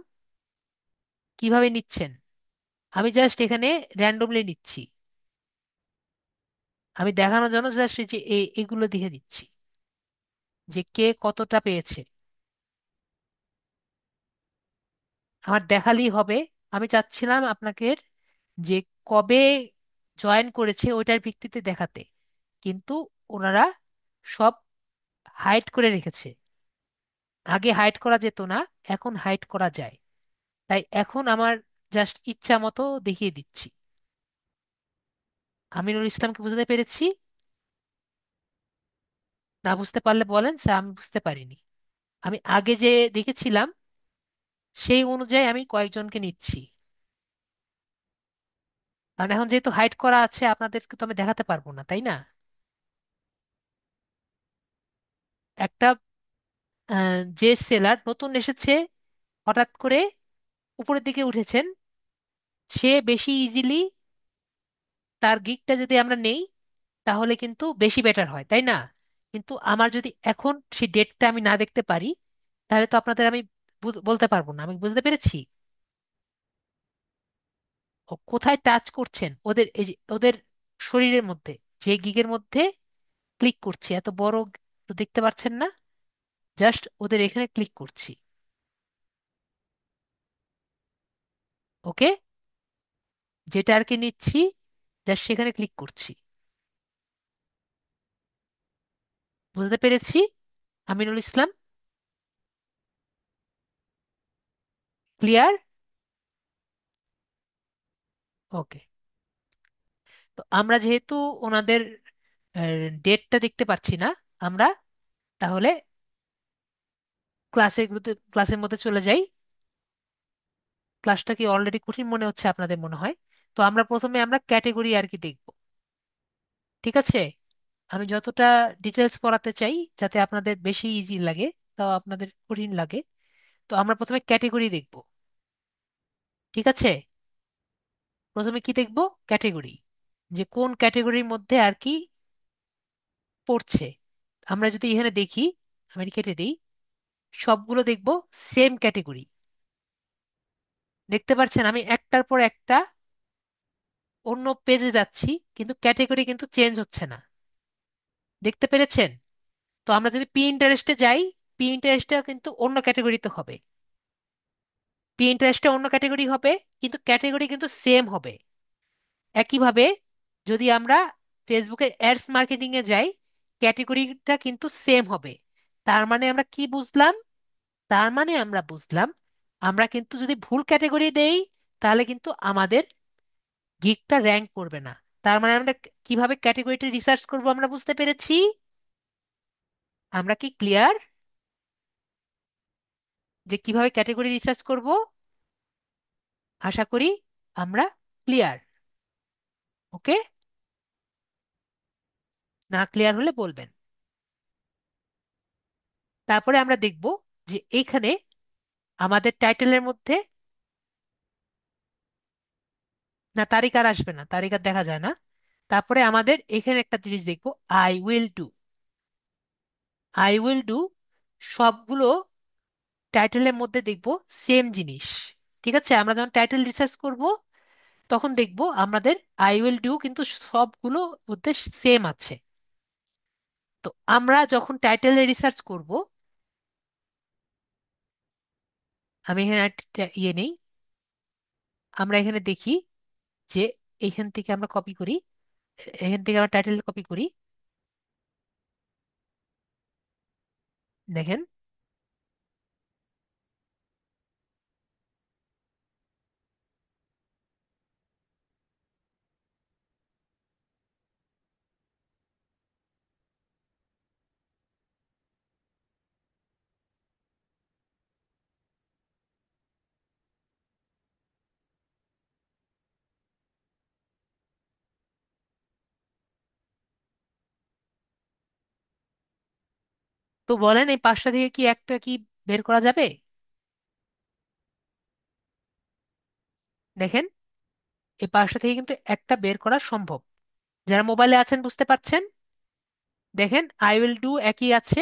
কিভাবে নিচ্ছেন। আমি জাস্ট এখানে র্যান্ডমলি নিচ্ছি, আমি দেখানোর জন্য জাস্ট যে এগুলো দেখে দিচ্ছি যে কে কতটা পেয়েছে। আমার দেখালেই হবে। আমি চাচ্ছিলাম আপনাকে যে কবে জয়েন করেছে ওইটার ভিত্তিতে দেখাতে, কিন্তু ওনারা সব হাইড করে রেখেছে। আগে হাইড করা যেত না, এখন হাইড করা যায়। তাই এখন আমার জাস্ট ইচ্ছা মতো দেখিয়ে দিচ্ছি। আমিনুল ইসলামকে বুঝতে পেরেছি? না বুঝতে পারলে বলেন স্যার, আমি বুঝতে পারিনি। আমি আগে যে দেখেছিলাম সেই অনুযায়ী আমি কয়েকজনকে নিচ্ছি, কারণ এখন যেহেতু হাইড করা আছে আপনাদেরকে তো আমি দেখাতে পারবো না, তাই না? একটা যে সেলার নতুন এসেছে, হঠাৎ করে উপরের দিকে উঠেছেন, সে বেশি ইজিলি তার গিকটা যদি আমরা নেই তাহলে কিন্তু বেশি বেটার হয়, তাই না? কিন্তু আমার যদি এখন সেই ডেটটা আমি না দেখতে পারি, তাহলে তো আপনাদের আমি বলতে পারবো না। আমি বুঝতে পেরেছি ও কোথায় টাচ করছেন। ওদের এই যে ওদের শরীরের মধ্যে, যে গিগের মধ্যে ক্লিক করছি, এত বড় তো দেখতে পাচ্ছেন না, জাস্ট ওদের এখানে ক্লিক করছি। ওকে, যেটা আর কি নিচ্ছি, জাস্ট সেখানে ক্লিক করছি। বুঝতে পেরেছি আমিনুল ইসলাম? ক্লিয়ার? ওকে। তো আমরা যেহেতু ওনাদের ডেটটা দেখতে পাচ্ছি না, আমরা তাহলে ক্লাসের মধ্যে চলে যাই। ক্লাসটা কি অলরেডি কঠিন মনে হচ্ছে আপনাদের মনে হয়? তো আমরা প্রথমে আমরা ক্যাটেগরি আর কি দেখব। ঠিক আছে, আমি যতটা ডিটেলস পড়াতে চাই যাতে আপনাদের বেশি ইজি লাগে, তাও আপনাদের কঠিন লাগে। তো আমরা প্রথমে ক্যাটেগরি দেখব। ঠিক আছে, প্রথমে কি দেখব? ক্যাটেগরি, যে কোন ক্যাটেগরির মধ্যে আর কি পড়ছে। আমরা যদি এখানে দেখি, আমি কেটে দিই, সবগুলো দেখব সেম ক্যাটেগরি। দেখতে পাচ্ছেন আমি একটার পর একটা অন্য পেজে যাচ্ছি, কিন্তু ক্যাটেগরি কিন্তু চেঞ্জ হচ্ছে না। দেখতে পেরেছেন? তো আমরা যদি পি ইন্টারেস্টে যাই, পি ইন্টারেস্টটা কিন্তু অন্য ক্যাটেগরিতে হবে। পি ইন্টারেস্টটা অন্য ক্যাটেগরি হবে, কিন্তু ক্যাটেগরি কিন্তু সেম হবে। একইভাবে যদি আমরা ফেসবুকে অ্যাডস মার্কেটিং এ যাই, ক্যাটেগরিটা কিন্তু সেম হবে। তার মানে আমরা কি বুঝলাম? তার মানে আমরা বুঝলাম আমরা কিন্তু যদি ভুল ক্যাটেগরি দেই তাহলে কিন্তু আমাদের গিগটা র্যাঙ্ক করবে না। তার মানে আমরা কিভাবে ক্যাটেগরিটা রিসার্চ করব আমরা বুঝতে পেরেছি। আমরা কি ক্লিয়ার? যে কিভাবে ক্যাটাগরি রিসার্চ করব। আশা করি আমরা ক্লিয়ার। ওকে, না ক্লিয়ার হলে বলবেন। তারপরে আমরা দেখব যে এইখানে আমাদের টাইটেলের মধ্যে, না তারিখ আর আসবে না, তারিখ আর দেখা যায় না। তারপরে আমাদের এখানে একটা জিনিস দেখবো, I will do. I will do সবগুলো টাইটেলের মধ্যে দেখবো সেম জিনিস। ঠিক আছে, আমরা যখন টাইটেল রিসার্চ করব তখন দেখব আমাদের আই উইল ডু কিন্তু সবগুলো মধ্যে সেম আছে। তো আমরা যখন টাইটেলে রিসার্চ করব, আমি এখানে একটা ইয়ে নেই, আমরা এখানে দেখি যে এইখান থেকে আমরা কপি করি, এখান থেকে আমরা টাইটেল কপি করি। দেখেন, তো বলেন এই পাঁচটা থেকে কি একটা কি বের করা যাবে? দেখেন, এই পাঁচটা থেকে কিন্তু একটা বের করা সম্ভব। যারা মোবাইলে আছেন বুঝতে পারছেন। দেখেন, আই উইল ডু একই আছে,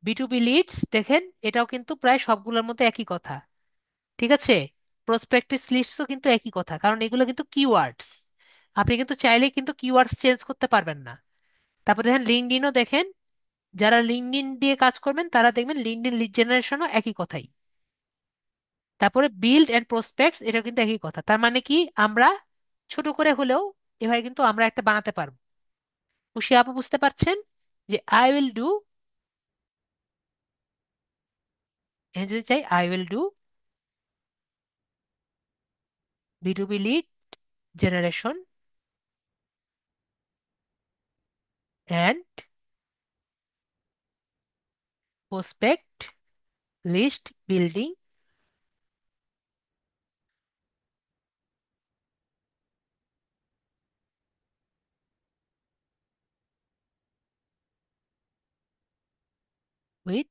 বি টু বি লিডস দেখেন এটাও কিন্তু প্রায় সবগুলোর মধ্যে একই কথা। ঠিক আছে, প্রসপেক্টিস লিস্টও কিন্তু একই কথা, কারণ এগুলো কিন্তু কিওয়ার্ডস। আপনি কিন্তু চাইলেই কিন্তু কিওয়ার্ডস চেঞ্জ করতে পারবেন না। তারপর দেখেন লিঙ্কডইনও দেখেন, যারা লিঙ্কডইন দিয়ে কাজ করবেন তারা দেখবেন লিঙ্কডইন লিড জেনারেশনও একই কথাই। তারপরে বিল্ড এন্ড প্রসপেক্টস এটা কিন্তু একই কথা। তার মানে কি, আমরা ছোট করে হলেও এভাবে কিন্তু আমরা একটা বানাতে পারবো। খুশি আপু বুঝতে পারছেন যে আই উইল ডু, যদি চাই I will do B to B lead generation and prospect list building with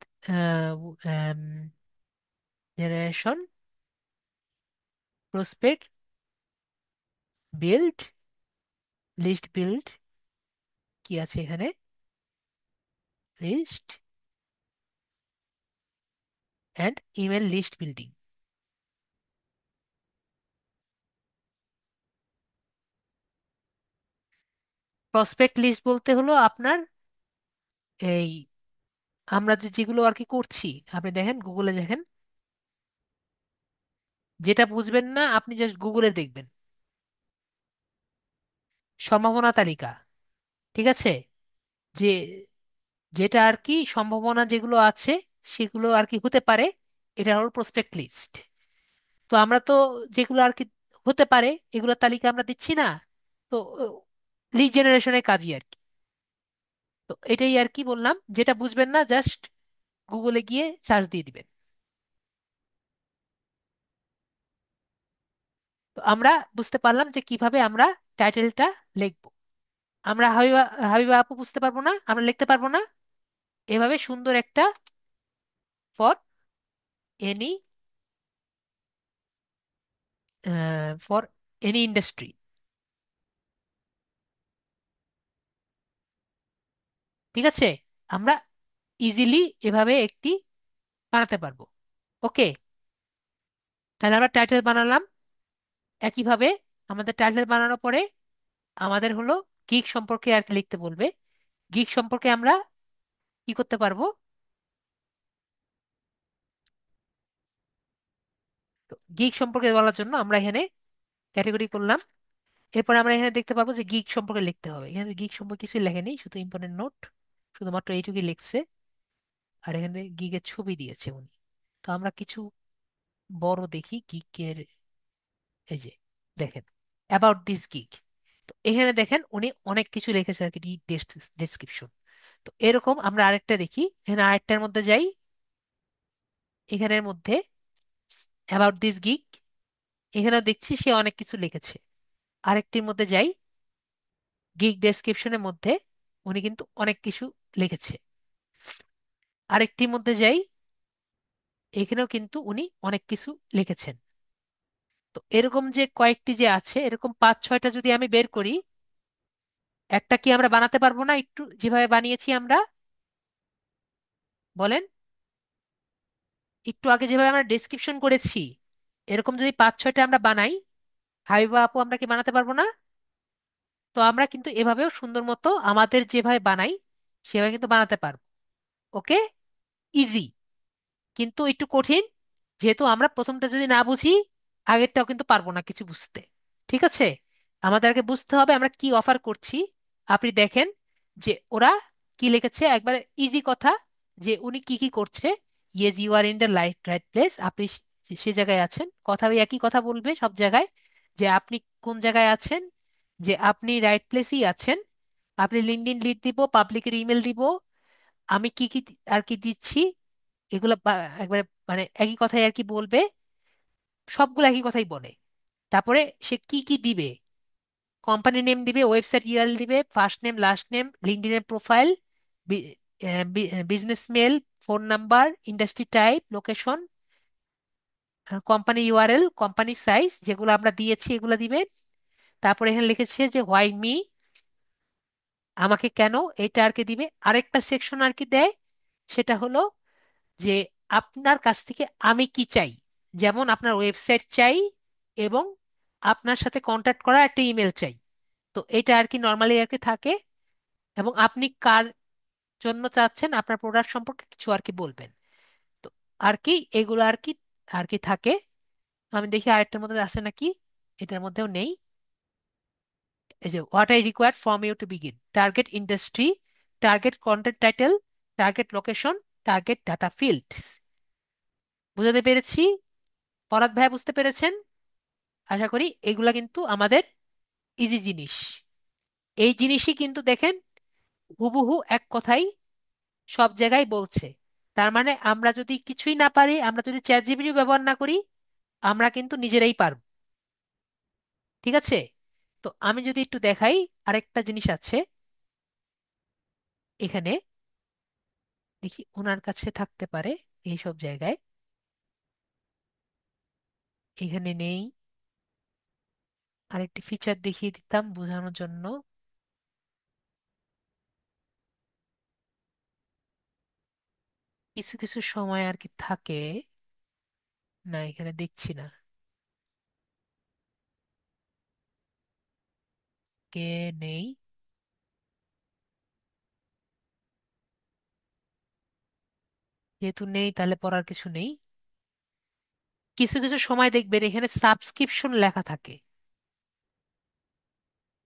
generation prospect build list build, কি আছে এখানে, list and email list building. Prospect list বলতে হলো আপনার এই আমরা যে যেগুলো আর কি করছি, আপনি দেখেন গুগলে দেখেন, যেটা বুঝবেন না আপনি জাস্ট গুগলে দেখবেন সম্ভাবনা তালিকা। ঠিক আছে, যে যেটা আর কি সম্ভাবনা যেগুলো আছে সেগুলো আর কি হতে পারে, এটা হলো প্রসপেক্ট লিস্ট। তো আমরা তো যেগুলো আর কি হতে পারে এগুলোর তালিকা আমরা দিচ্ছি না। তো লিড জেনারেশনের কাজই আর কি। তো এটাই আর কি বললাম, যেটা বুঝবেন না জাস্ট গুগলে গিয়ে সার্চ দিয়ে দিবেন। তো আমরা বুঝতে পারলাম যে কিভাবে আমরা টাইটেলটা লিখবো। আমরা হাবিবা হাবিবা আপু বুঝতে পারবো না, আমরা লিখতে পারবো না এভাবে সুন্দর একটা for any, for any industry. ঠিক আছে, আমরা ইজিলি এভাবে একটি বানাতে পারবো। ওকে, তাহলে আমরা টাইটেল বানালাম। একইভাবে আমাদের টাইটেল বানানোর পরে আমাদের হলো গিগ সম্পর্কে আর কি লিখতে বলবে। গিগ সম্পর্কে আমরা কি করতে পারবো, গিগ সম্পর্কে বলার জন্য আমরা এখানে ক্যাটাগরি করলাম। এরপর আমরা এখানে দেখতে পাবো যে গিগ সম্পর্কে লিখতে হবে। এখানে গিগ সম্পর্কে কিছু লেখেনি, শুধু ইম্পর্টেন্ট নোট, শুধুমাত্র এইটুকুই লিখছে। আর এখানে গিগের ছবি দিয়েছে উনি। তো আমরা কিছু বড় দেখি গিগের, এই যে দেখেন, অ্যাবাউট দিস গিগ। তো এখানে দেখেন উনি অনেক কিছু লিখেছে আর কি, ডেসক্রিপশন। তো এরকম আমরা আরেকটা দেখি, এখানে আরেকটার মধ্যে যাই। এখানের মধ্যে অ্যাবাউট দিস গিগ, এখানেও দেখছি সে অনেক কিছু লিখেছে। আরেকটির মধ্যে যাই, গিগ ডেসক্রিপশনের মধ্যে উনি কিন্তু অনেক কিছু লিখেছে। আরেকটির মধ্যে যাই, এখানেও কিন্তু উনি অনেক কিছু লিখেছেন। তো এরকম যে কয়েকটি যে আছে, এরকম 5-6টা যদি আমি বের করি, একটা কি আমরা বানাতে পারবো না একটু যেভাবে বানিয়েছি আমরা? বলেন, একটু আগে যেভাবে আমরা ডেসক্রিপশন করেছি, এরকম যদি 5-6টা আমরা বানাই, হাবিবা আপু, আমরা কি বানাতে পারবো না? তো আমরা কিন্তু এভাবেও সুন্দর মতো আমাদের যেভাবে বানাই সেভাবে কিন্তু বানাতে পারবো। ওকে, ইজি, কিন্তু একটু কঠিন। যেহেতু আমরা প্রথমটা যদি না বুঝি, আগেরটাও কিন্তু পারবো না কিছু বুঝতে। ঠিক আছে, আমাদের আগে বুঝতে হবে আমরা কি অফার করছি। আপনি দেখেন যে ওরা কি লিখেছে, একবারে ইজি কথা, যে উনি কি কি করছে। Yes, you are in the right place, আপনি সে জায়গায় আছেন। কথা ওই একই কথা বলবে সব জায়গায়, যে আপনি কোন জায়গায় আছেন, যে আপনি রাইট প্লেসেই আছেন। আপনি লিঙ্কডইন লিড দিব, পাবলিকের ইমেল দিব, আমি কি কি আর কি দিচ্ছি, এগুলো একবারে মানে একই কথাই আর কি বলবে, সবগুলো একই কথাই বলে। তারপরে সে কি কি দিবে, কোম্পানি নেম দিবে, ওয়েবসাইট ইউআরএল দিবে, ফার্স্ট নেম লাস্ট নেম, লিঙ্কডইনের profile, business mail, phone number, industry type, location, company URL, company size, যেগুলো আমরা দিয়েছি এগুলো দিবে। তারপরে এখানে লিখেছে যে হোয়াই মি, আমাকে কেন, এটা আর কি দিবে। আরেকটা সেকশন আর কি দেয়, সেটা হলো যে আপনার কাছ থেকে আমি কি চাই, যেমন আপনার ওয়েবসাইট চাই, এবং আপনার সাথে কন্ট্যাক্ট করার একটা ইমেল চাই। তো এটা আর কি নর্মালি আর কি থাকে, এবং আপনি কার জন্য চাচ্ছেন, আপনার প্রোডাক্ট সম্পর্কে কিছু আর কি বলবেন। তো আর কি এগুলো আর কি আর কি থাকে। আমি দেখি আরেকটার মধ্যে আছে নাকি, এটার মধ্যেও নেই। এই যে what I require from you to begin, target industry, target content title, target location, target data fields. বুঝাতে পেরেছি? ফরাদ ভাই বুঝতে পেরেছেন? আশা করি এগুলা কিন্তু আমাদের ইজি জিনিস। এই জিনিসই কিন্তু দেখেন হুবহু এক কথাই সব জায়গায় বলছে। তার মানে আমরা যদি কিছুই না পারি, আমরা যদি চ্যাট জিপিটি ব্যবহার না করি, আমরা কিন্তু নিজেরাই পারবো। ঠিক আছে, তো আমি যদি একটু দেখাই, আরেকটা জিনিস আছে এখানে, দেখি ওনার কাছে থাকতে পারে এই সব জায়গায়। এখানে নেই, আরেকটি ফিচার দেখিয়ে দিতাম বোঝানোর জন্য। কিছু কিছু সময় আর কি থাকে, না এখানে দেখছি না। কে নেই, যেহেতু নেই তাহলে পড়ার কিছু নেই। কিছু কিছু সময় দেখবেন এখানে সাবস্ক্রিপশন লেখা থাকে।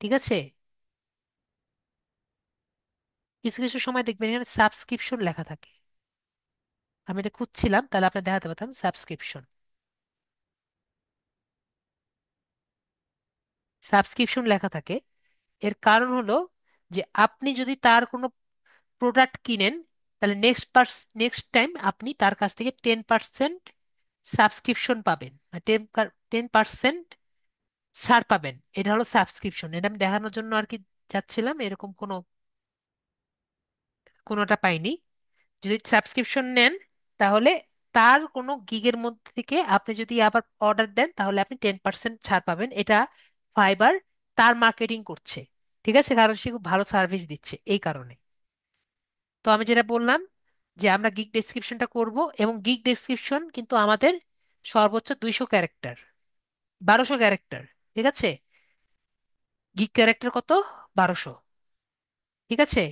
ঠিক আছে, কিছু কিছু সময় দেখবেন এখানে সাবস্ক্রিপশন লেখা থাকে। আমি এটা খুঁজছিলাম, তাহলে আপনার দেখাতে পারতাম সাবস্ক্রিপশন। সাবস্ক্রিপশন লেখা থাকে, এর কারণ হলো যে আপনি যদি তার কোনো প্রোডাক্ট কিনেন, তাহলে নেক্সট টাইম আপনি তার কাছ থেকে 10% সাবস্ক্রিপশন পাবেন, 10% ছাড় পাবেন। এটা হলো সাবস্ক্রিপশন, এটা আমি দেখানোর জন্য আর কি চাচ্ছিলাম, এরকম কোনোটা পাইনি। যদি সাবস্ক্রিপশন নেন, তাহলে তার কোনো গিগের মধ্যে থেকে আপনি যদি আবার অর্ডার দেন, তাহলে আপনি 10% ছাড় পাবেন। এটা ফাইবার তার মার্কেটিং করছে। ঠিক আছে, কারণ সে খুব ভালো সার্ভিস দিচ্ছে এই কারণে। তো আমি যেটা বললাম, যে আমরা গিগ ডেসক্রিপশনটা করব, এবং গিগ ডেসক্রিপশন কিন্তু আমাদের সর্বোচ্চ 200 ক্যারেক্টার, 1200 ক্যারেক্টার। ঠিক আছে, গিগ ক্যারেক্টার কত? 1200। ঠিক আছে,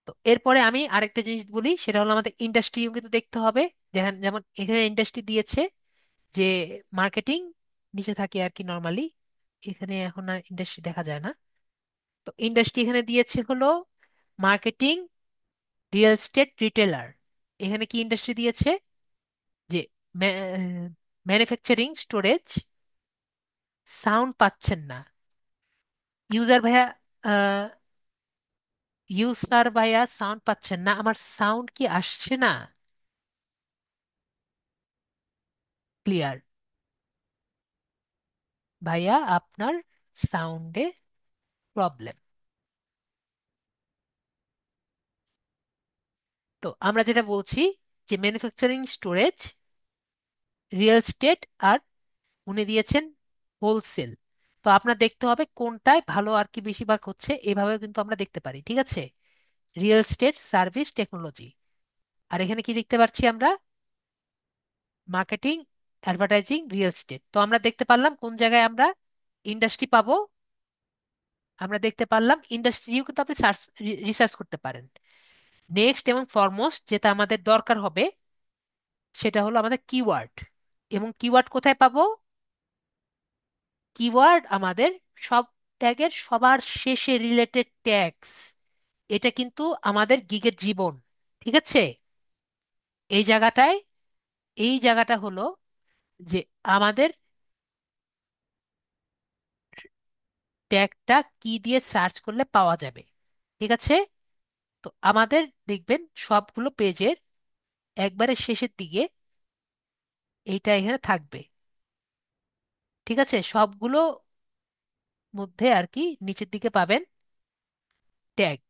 তো এরপরে আমি আরেকটা জিনিস বলি, সেটা হলো আমাদের ইন্ডাস্ট্রিও কিন্তু দেখতে হবে। দেখেন, যেমন এখানে ইন্ডাস্ট্রি দিয়েছে যে মার্কেটিং, নিচে থাকে আর কি নর্মালি। এখানে এখন আর ইন্ডাস্ট্রি দেখা যায় না। তো ইন্ডাস্ট্রি এখানে দিয়েছে হলো মার্কেটিং, রিয়েল এস্টেট, রিটেলার। এখানে কি ইন্ডাস্ট্রি দিয়েছে, যে ম্যানুফ্যাকচারিং, স্টোরেজ। সাউন্ড পাচ্ছেন না ইউজার ভাইয়া, ইউজার ভাইয়া, সাউন্ড পাচ্ছেন না? আমার সাউন্ড কি আসছে না? ক্লিয়ার। ভাইয়া আপনার সাউন্ডে প্রবলেম। তো আমরা যেটা বলছি যে ম্যানুফ্যাকচারিং, স্টোরেজ, রিয়েল এস্টেট, আর উনি দিয়েছেন হোলসেল। তো আপনার দেখতে হবে কোনটায় ভালো আর কি বেশিরভাগ হচ্ছে, এভাবে কিন্তু আমরা দেখতে পারি, ঠিক আছে? Real estate, service, technology. আর এখানে কি দেখতে পাচ্ছি আমরা? Marketing, advertising, real estate. তো আমরা দেখতে পারলাম কোন জায়গায় আমরা ইন্ডাস্ট্রি পাবো। আমরা দেখতে পারলাম ইন্ডাস্ট্রিও কিন্তু আপনি সার্চ, রিসার্চ করতে পারেন। নেক্সট এবং ফরমোস্ট যেটা আমাদের দরকার হবে সেটা হলো আমাদের কিওয়ার্ড। এবং কিওয়ার্ড কোথায় পাবো? কিওয়ার্ড আমাদের সব ট্যাগের সবার শেষে রিলেটেড ট্যাগস। এটা কিন্তু আমাদের গিগের জীবন, ঠিক আছে? এই জায়গাটায়, এই জায়গাটা হলো যে আমাদের ট্যাগটা কি দিয়ে সার্চ করলে পাওয়া যাবে, ঠিক আছে? তো আমাদের দেখবেন সবগুলো পেজের একবারে শেষের দিকে এইটা এখানে থাকবে, ঠিক আছে? সবগুলো মধ্যে আর কি নিচের দিকে পাবেন ট্যাগ,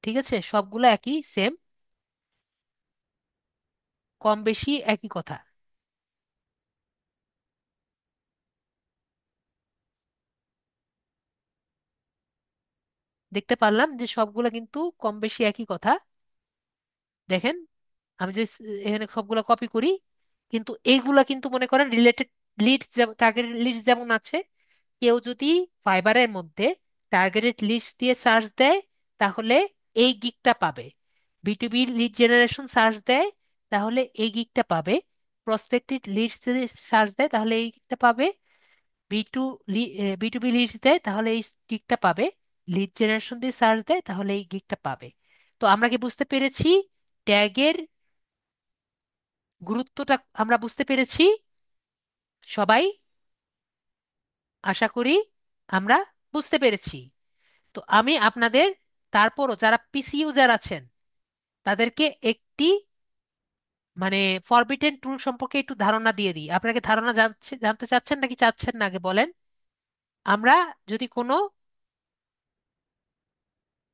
ঠিক আছে? সবগুলো একই সেম, কম বেশি একই কথা। দেখতে পারলাম যে সবগুলো কিন্তু কম বেশি একই কথা। দেখেন, আমি যদি এখানে সবগুলো কপি করি, কিন্তু এইগুলা কিন্তু মনে করেন রিলেটেড লিডস, টার্গেটেড লিডস যেমন আছে, কেউ যদি ফাইবারের মধ্যে টার্গেটেড লিডস দিয়ে সার্চ দেয় তাহলে এই গিকটা পাবে। বিটুবি লিড জেনারেশন সার্চ দেয় তাহলে এই গিকটা পাবে। প্রসপেক্টিভ লিডস যদি সার্চ দেয় তাহলে এই গিকটা পাবে। বি টু বিটুবি লিডস দেয় তাহলে এই গিকটা পাবে। লিড জেনারেশন দিয়ে সার্চ দেয় তাহলে এই গিকটা পাবে। তো আমরা কি বুঝতে পেরেছি? ট্যাগের গুরুত্বটা আমরা বুঝতে পেরেছি সবাই, আশা করি আমরা বুঝতে পেরেছি। তো আমি আপনাদের, তারপরও যারা পিসি ইউজার আছেন তাদেরকে একটি মানে ফরবিটেন টুল সম্পর্কে একটু ধারণা দিয়ে দিই। আপনাকে ধারণা জানতে চাচ্ছেন নাকি চাচ্ছেন না, আগে বলেন। আমরা যদি কোনো,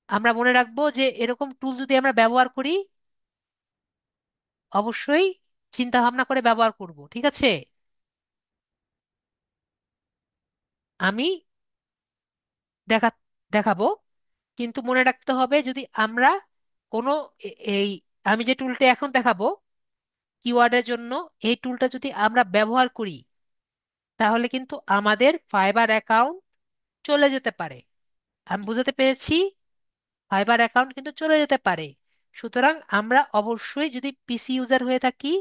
আমরা মনে রাখবো যে এরকম টুল যদি আমরা ব্যবহার করি, অবশ্যই চিন্তা ভাবনা করে ব্যবহার করব, ঠিক আছে? আমি দেখা দেখাবো, কিন্তু মনে রাখতে হবে যদি আমরা কোনো এই আমি যে টুলটা এখন দেখাবো কিওয়ার্ডের জন্য, এই টুলটা যদি আমরা ব্যবহার করি তাহলে কিন্তু আমাদের ফাইবার অ্যাকাউন্ট চলে যেতে পারে। আমি বুঝাতে পেরেছি? ফাইবার অ্যাকাউন্ট কিন্তু চলে যেতে পারে। সুতরাং আমরা অবশ্যই যদি পিসি ইউজার হয়ে থাকি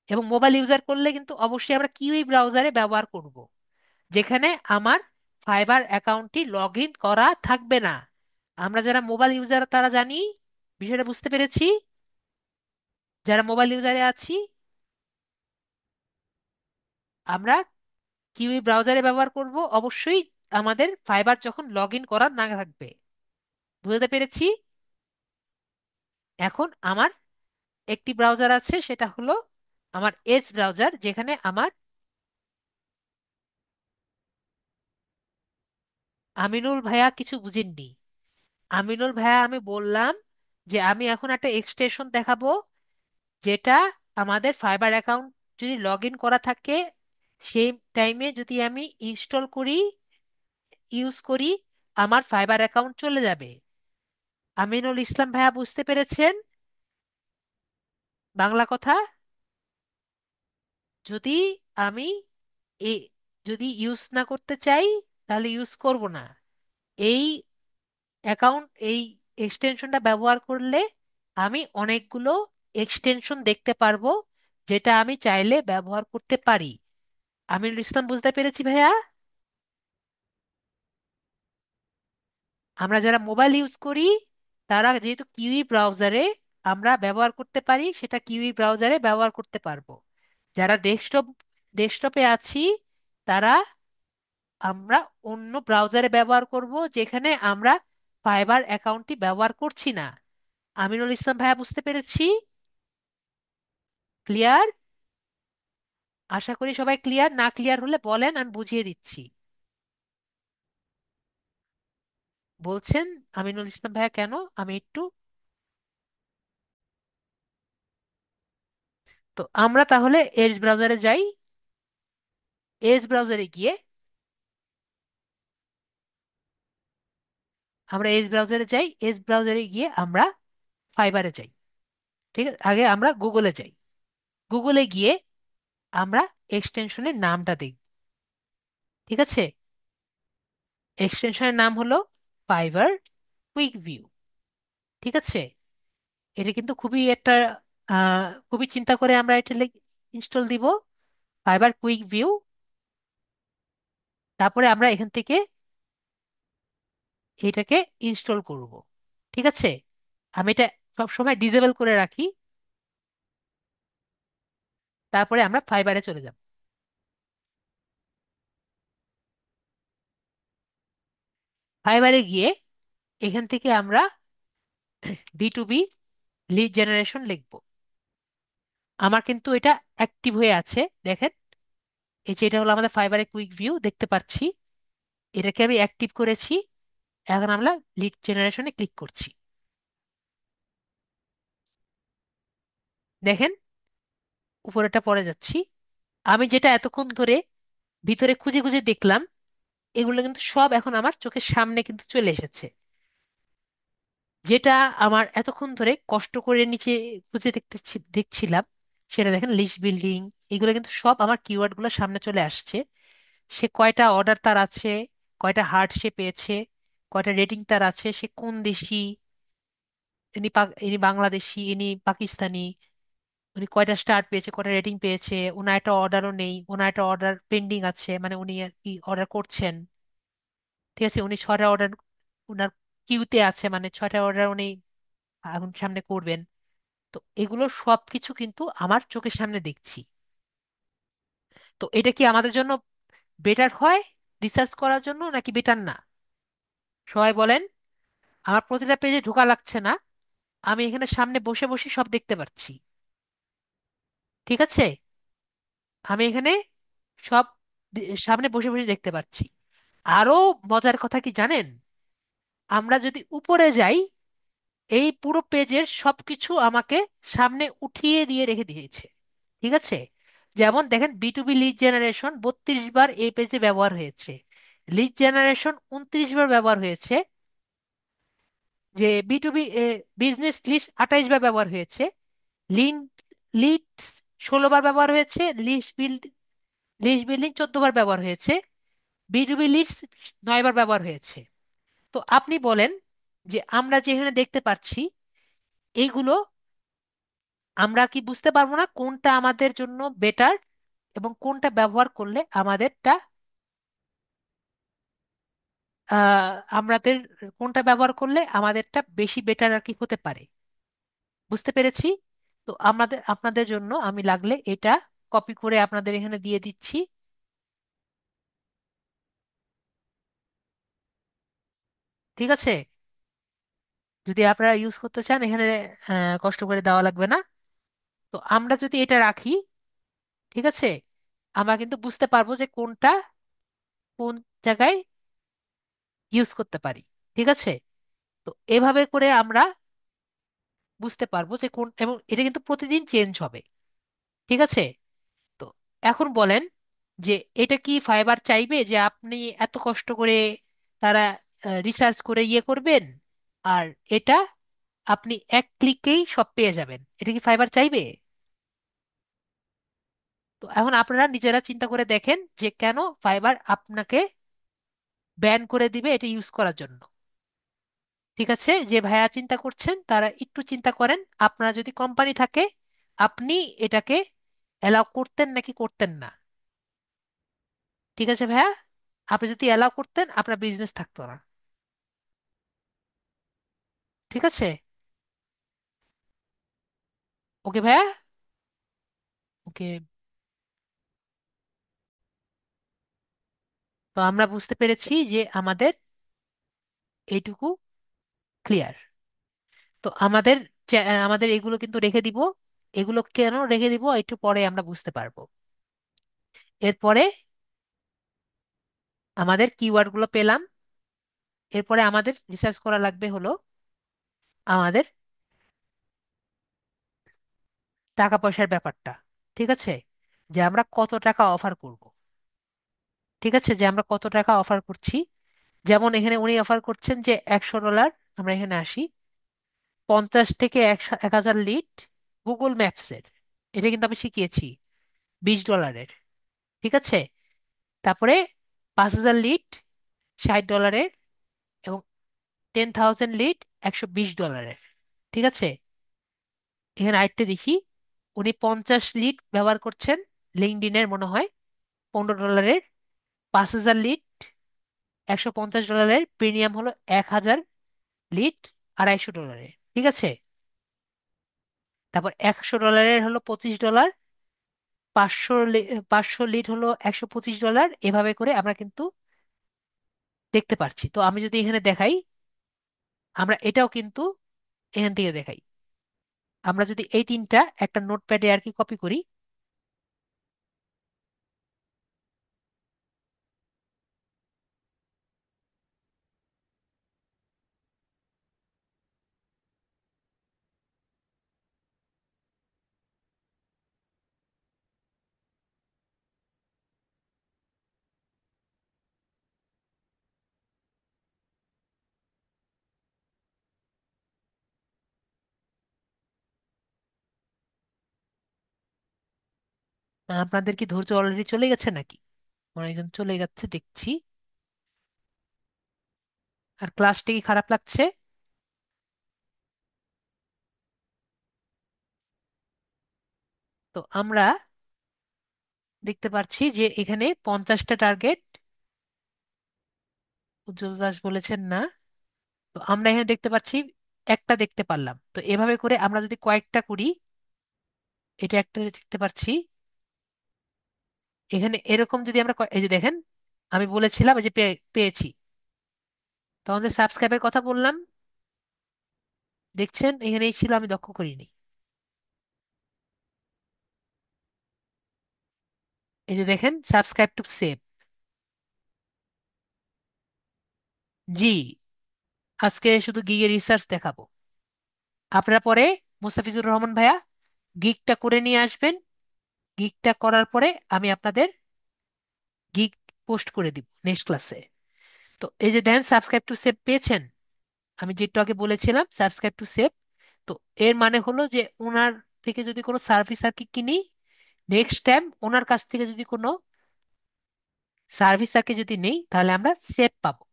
এবং মোবাইল ইউজার করলে কিন্তু অবশ্যই আমরা কিউই ব্রাউজারে ব্যবহার করব, যেখানে আমার ফাইবার অ্যাকাউন্টটি লগ ইন করা থাকবে না। আমরা যারা মোবাইল ইউজার তারা জানি, বিষয়টা বুঝতে পেরেছি? যারা মোবাইল ইউজারে আছি আমরা কিউই ব্রাউজারে ব্যবহার করব অবশ্যই, আমাদের ফাইবার যখন লগ ইন করা না থাকবে। বুঝতে পেরেছি? এখন আমার একটি ব্রাউজার আছে, সেটা হলো আমার এজ ব্রাউজার, যেখানে আমার আমিনুল ভাইয়া কিছু বুঝেননি। আমিনুল ভাইয়া আমি বললাম যে আমি এখন একটা এক্সটেনশন দেখাবো যেটা আমাদের ফাইবার অ্যাকাউন্ট যদি লগ ইন করা থাকে সেই টাইমে যদি আমি ইনস্টল করি, ইউজ করি, আমার ফাইবার অ্যাকাউন্ট চলে যাবে। আমিনুল ইসলাম ভাইয়া বুঝতে পেরেছেন বাংলা কথা? যদি আমি এ যদি ইউজ না করতে চাই তাহলে ইউজ করব না। এই অ্যাকাউন্ট, এই এক্সটেনশনটা ব্যবহার করলে আমি অনেকগুলো এক্সটেনশন দেখতে পারবো যেটা আমি চাইলে ব্যবহার করতে পারি। আমিনুল ইসলাম বুঝতে পেরেছি ভাইয়া? আমরা যারা মোবাইল ইউজ করি তারা যেহেতু কিউই ব্রাউজারে আমরা ব্যবহার করতে পারি, সেটা কিউই ব্রাউজারে ব্যবহার করতে পারবো। যারা ডেস্কটপে আছি তারা আমরা অন্য ব্রাউজারে ব্যবহার করব যেখানে আমরা ফাইবার অ্যাকাউন্টটি ব্যবহার করছি না। আমিনুল ইসলাম ভাইয়া বুঝতে পেরেছি? ক্লিয়ার? আশা করি সবাই ক্লিয়ার। না ক্লিয়ার হলে বলেন, আমি বুঝিয়ে দিচ্ছি। বলছেন আমিনুল ইসলাম ভাইয়া কেন? আমি একটু, তো আমরা তাহলে এজ ব্রাউজারে যাই। এজ ব্রাউজারে গিয়ে, আমরা এজ ব্রাউজারে যাই, এজ ব্রাউজারে গিয়ে আমরা ফাইবারে যাই। ঠিক আছে, আগে আমরা গুগলে যাই। গুগলে গিয়ে আমরা এক্সটেনশনের নামটা দেখব। ঠিক আছে, এক্সটেনশনের নাম হলো ফাইবার কুইক ভিউ। ঠিক আছে, এটা কিন্তু খুবই একটা খুবই চিন্তা করে আমরা এটা ইনস্টল দিব, ফাইবার কুইক ভিউ। তারপরে আমরা এখান থেকে এটাকে ইনস্টল করব। ঠিক আছে, আমি এটা সব সময় ডিসেবল করে রাখি। তারপরে আমরা ফাইবারে চলে যাব। ফাইবারে গিয়ে এখান থেকে আমরা B2B লিড জেনারেশন লিখব। আমার কিন্তু এটা অ্যাক্টিভ হয়ে আছে, দেখেন। এই যে এটা হলো আমাদের ফাইবারে কুইক ভিউ, দেখতে পাচ্ছি। এটাকে আমি অ্যাক্টিভ করেছি। এখন আমরা লিড জেনারেশনে ক্লিক করছি। দেখেন, উপরেটা পড়ে যাচ্ছি। আমি যেটা এতক্ষণ ধরে ভিতরে খুঁজে খুঁজে দেখলাম, এগুলো কিন্তু সব এখন আমার চোখের সামনে কিন্তু চলে এসেছে। যেটা আমার এতক্ষণ ধরে কষ্ট করে নিচে খুঁজে দেখছিলাম, সেটা দেখেন লিস্ট বিল্ডিং, এগুলো কিন্তু সব আমার কিওয়ার্ড গুলো সামনে চলে আসছে। সে কয়টা অর্ডার তার আছে, কয়টা হার্ট সে পেয়েছে, কয়টা রেটিং তার আছে, সে কোন দেশি, ইনি বাংলাদেশি, ইনি পাকিস্তানি, উনি কয়টা স্টার পেয়েছে, কয়টা রেটিং পেয়েছে, ওনার একটা অর্ডারও নেই, ওনার একটা অর্ডার পেন্ডিং আছে, মানে উনি আর কি অর্ডার করছেন। ঠিক আছে, উনি 6টা অর্ডার উনার কিউতে আছে, মানে 6টা অর্ডার উনি এখন সামনে করবেন। তো এগুলো সব কিছু কিন্তু আমার চোখের সামনে দেখছি। তো এটা কি আমাদের জন্য বেটার হয় রিসার্চ করার জন্য, নাকি বেটার না? সবাই বলেন। আমার প্রতিটা পেজে ঢোকা লাগছে না, আমি এখানে সামনে বসে বসে সব দেখতে পাচ্ছি। ঠিক আছে, আমি এখানে সব সামনে বসে বসে দেখতে পাচ্ছি। আরো মজার কথা কি জানেন? আমরা যদি উপরে যাই, এই পুরো পেজের সবকিছু আমাকে সামনে উঠিয়ে দিয়ে রেখে দিয়েছে। ঠিক আছে, যেমন দেখেন B2B লিড জেনারেশন 32 বার এই পেজে ব্যবহার হয়েছে, লিড জেনারেশন 29 বার ব্যবহার হয়েছে, যে B2B বিজনেস লিস্ট 28 বার ব্যবহার হয়েছে, লিড লিডস 16 বার ব্যবহার হয়েছে, লিস্ট বিল্ডিং 14 বার ব্যবহার হয়েছে, B2B লিডস 9 বার ব্যবহার হয়েছে। তো আপনি বলেন যে আমরা যেখানে দেখতে পাচ্ছি এইগুলো, আমরা কি বুঝতে পারবো না কোনটা আমাদের জন্য বেটার এবং কোনটা ব্যবহার করলে আমাদেরটা আমাদের কোনটা ব্যবহার করলে আমাদেরটা বেশি বেটার আর কি হতে পারে? বুঝতে পেরেছি। তো আমাদের আপনাদের জন্য আমি লাগলে এটা কপি করে আপনাদের এখানে দিয়ে দিচ্ছি। ঠিক আছে, যদি আপনারা ইউজ করতে চান এখানে কষ্ট করে দেওয়া লাগবে না। তো আমরা যদি এটা রাখি, ঠিক আছে, আমরা কিন্তু বুঝতে পারবো যে কোনটা কোন জায়গায় ইউজ করতে পারি। ঠিক আছে, তো এভাবে করে আমরা বুঝতে পারবো যে কোন, এবং এটা কিন্তু প্রতিদিন চেঞ্জ হবে। ঠিক আছে, তো এখন বলেন যে এটা কি ফাইবার চাইবে যে আপনি এত কষ্ট করে তারা রিসার্চ করে ইয়ে করবেন, আর এটা আপনি এক ক্লিকেই সব পেয়ে যাবেন? এটা কি ফাইবার চাইবে? তো এখন আপনারা নিজেরা চিন্তা করে দেখেন যে কেন ফাইবার আপনাকে ব্যান করে দিবে এটা ইউজ করার জন্য। ঠিক আছে, যে ভাইয়া চিন্তা করছেন তারা একটু চিন্তা করেন, আপনার যদি কোম্পানি থাকে আপনি এটাকে অ্যালাউ করতেন নাকি করতেন না? ঠিক আছে ভাইয়া, আপনি যদি অ্যালাউ করতেন আপনার বিজনেস থাকতো না। ঠিক আছে, ওকে ভাইয়া। ওকে, তো আমরা বুঝতে পেরেছি যে আমাদের এইটুকু ক্লিয়ার। তো আমাদের আমাদের এগুলো কিন্তু রেখে দিব। এগুলো কেন রেখে দিব একটু পরে আমরা বুঝতে পারবো। এরপরে আমাদের কিওয়ার্ড গুলো পেলাম। এরপরে আমাদের রিসার্চ করা লাগবে হলো আমাদের টাকা পয়সার ব্যাপারটা। ঠিক আছে, যে আমরা কত টাকা অফার করব। ঠিক আছে, যে আমরা কত টাকা অফার করছি। যেমন এখানে উনি অফার করছেন যে $100। আমরা এখানে আসি, 50 থেকে 1,000 লিড গুগল ম্যাপসের, এটা কিন্তু আমি শিখিয়েছি, $20। ঠিক আছে, তারপরে 5,000 লিড $60, এবং 10,000 লিড $120। ঠিক আছে, এখানে আরেকটা দেখি, উনি 50 লিড ব্যবহার করছেন লিঙ্কডইনের মনে হয় $15। 5,000 লিড $150, প্রিমিয়াম হলো 1,000 লিড $250। ঠিক আছে, তারপর $100 হলো $25, 500 লিড হলো $125। এভাবে করে আমরা কিন্তু দেখতে পারছি। তো আমি যদি এখানে দেখাই, আমরা এটাও কিন্তু এখান থেকে দেখাই। আমরা যদি এই তিনটা একটা নোটপ্যাডে আর কি কপি করি, আপনাদের কি ধৈর্য অলরেডি চলে গেছে নাকি? অনেকজন চলে যাচ্ছে দেখছি। আর ক্লাসটা কি খারাপ লাগছে? তো আমরা দেখতে পাচ্ছি যে এখানে 50টা টার্গেট উজ্জ্বল দাস বলেছেন না। তো আমরা এখানে দেখতে পাচ্ছি একটা দেখতে পারলাম। তো এভাবে করে আমরা যদি কয়েকটা করি, এটা একটা দেখতে পাচ্ছি। এখানে এরকম যদি আমরা এই যে দেখেন, আমি বলেছিলাম এই যে পেয়েছি, তখন যে সাবস্ক্রাইবের কথা বললাম, দেখছেন এখানেই ছিল, আমি লক্ষ্য করিনি। এই যে দেখেন সাবস্ক্রাইব টু সেভ। জি, আজকে শুধু গিগের রিসার্চ দেখাবো। আপনারা পরে মুস্তাফিজুর রহমান ভাইয়া গিগটা করে নিয়ে আসবেন। গিগটা করার পরে আমি আপনাদের গিগ পোস্ট করে দিব নেক্সট ক্লাসে। তো এই যে দেন সাবস্ক্রাইব টু সেভ পেয়েছেন, আমি যেটা আগে বলেছিলাম সাবস্ক্রাইব টু সেভ। তো এর মানে হলো যে ওনার থেকে যদি কোনো সার্ভিস আর কি কিনি, নেক্সট টাইম ওনার কাছ থেকে যদি কোনো সার্ভিস আর কি যদি নেই, তাহলে আমরা সেভ পাবো।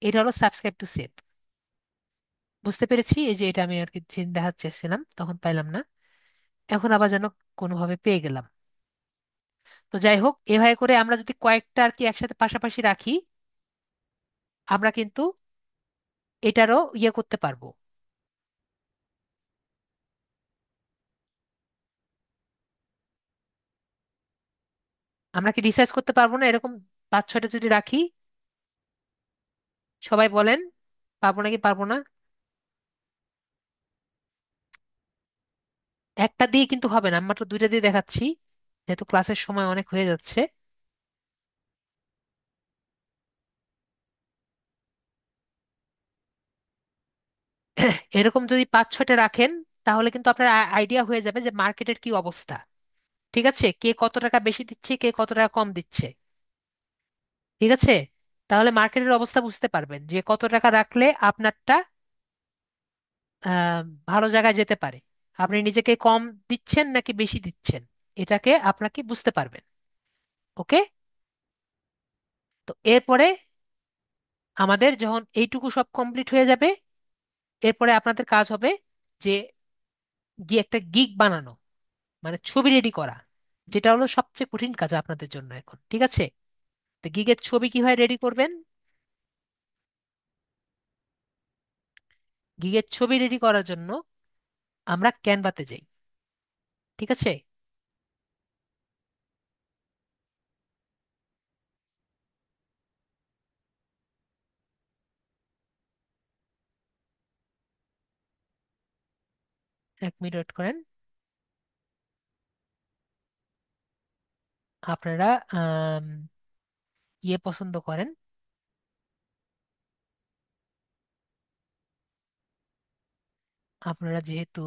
এটা হলো সাবস্ক্রাইব টু সেভ। বুঝতে পেরেছি, এই যে এটা আমি আর কি দেখাতে চেয়েছিলাম, তখন পাইলাম না, এখন আবার যেন কোনোভাবে পেয়ে গেলাম। তো যাই হোক, এভাবে করে আমরা যদি কয়েকটা আর কি একসাথে পাশাপাশি রাখি, আমরা কিন্তু এটারও ইয়ে করতে পারবো। আমরা কি রিসার্চ করতে পারবো না এরকম 5-6টা যদি রাখি? সবাই বলেন, পারবো নাকি পারবো না? একটা দিয়ে কিন্তু হবে না, আমি মাত্র দুইটা দিয়ে দেখাচ্ছি, যেহেতু ক্লাসের সময় অনেক হয়ে যাচ্ছে। এরকম যদি 5-6টা রাখেন, তাহলে কিন্তু আপনার আইডিয়া হয়ে যাবে যে মার্কেটের কি অবস্থা। ঠিক আছে, কে কত টাকা বেশি দিচ্ছে, কে কত টাকা কম দিচ্ছে। ঠিক আছে, তাহলে মার্কেটের অবস্থা বুঝতে পারবেন যে কত টাকা রাখলে আপনারটা আহ, ভালো জায়গায় যেতে পারে। আপনি নিজেকে কম দিচ্ছেন নাকি বেশি দিচ্ছেন, এটাকে আপনাকে বুঝতে পারবেন। ওকে, তো এরপরে আমাদের যখন এইটুকু সব কমপ্লিট হয়ে যাবে, এরপরে আপনাদের কাজ হবে যে গিয়ে একটা গিগ বানানো, মানে ছবি রেডি করা, যেটা হলো সবচেয়ে কঠিন কাজ আপনাদের জন্য এখন। ঠিক আছে, তো গিগের ছবি কিভাবে রেডি করবেন? গিগের ছবি রেডি করার জন্য আমরা ক্যানভাতে যাই। ঠিক আছে, 1 মিনিট ওয়েট করেন। আপনারা আম, ইয়ে পছন্দ করেন, আপনারা যেহেতু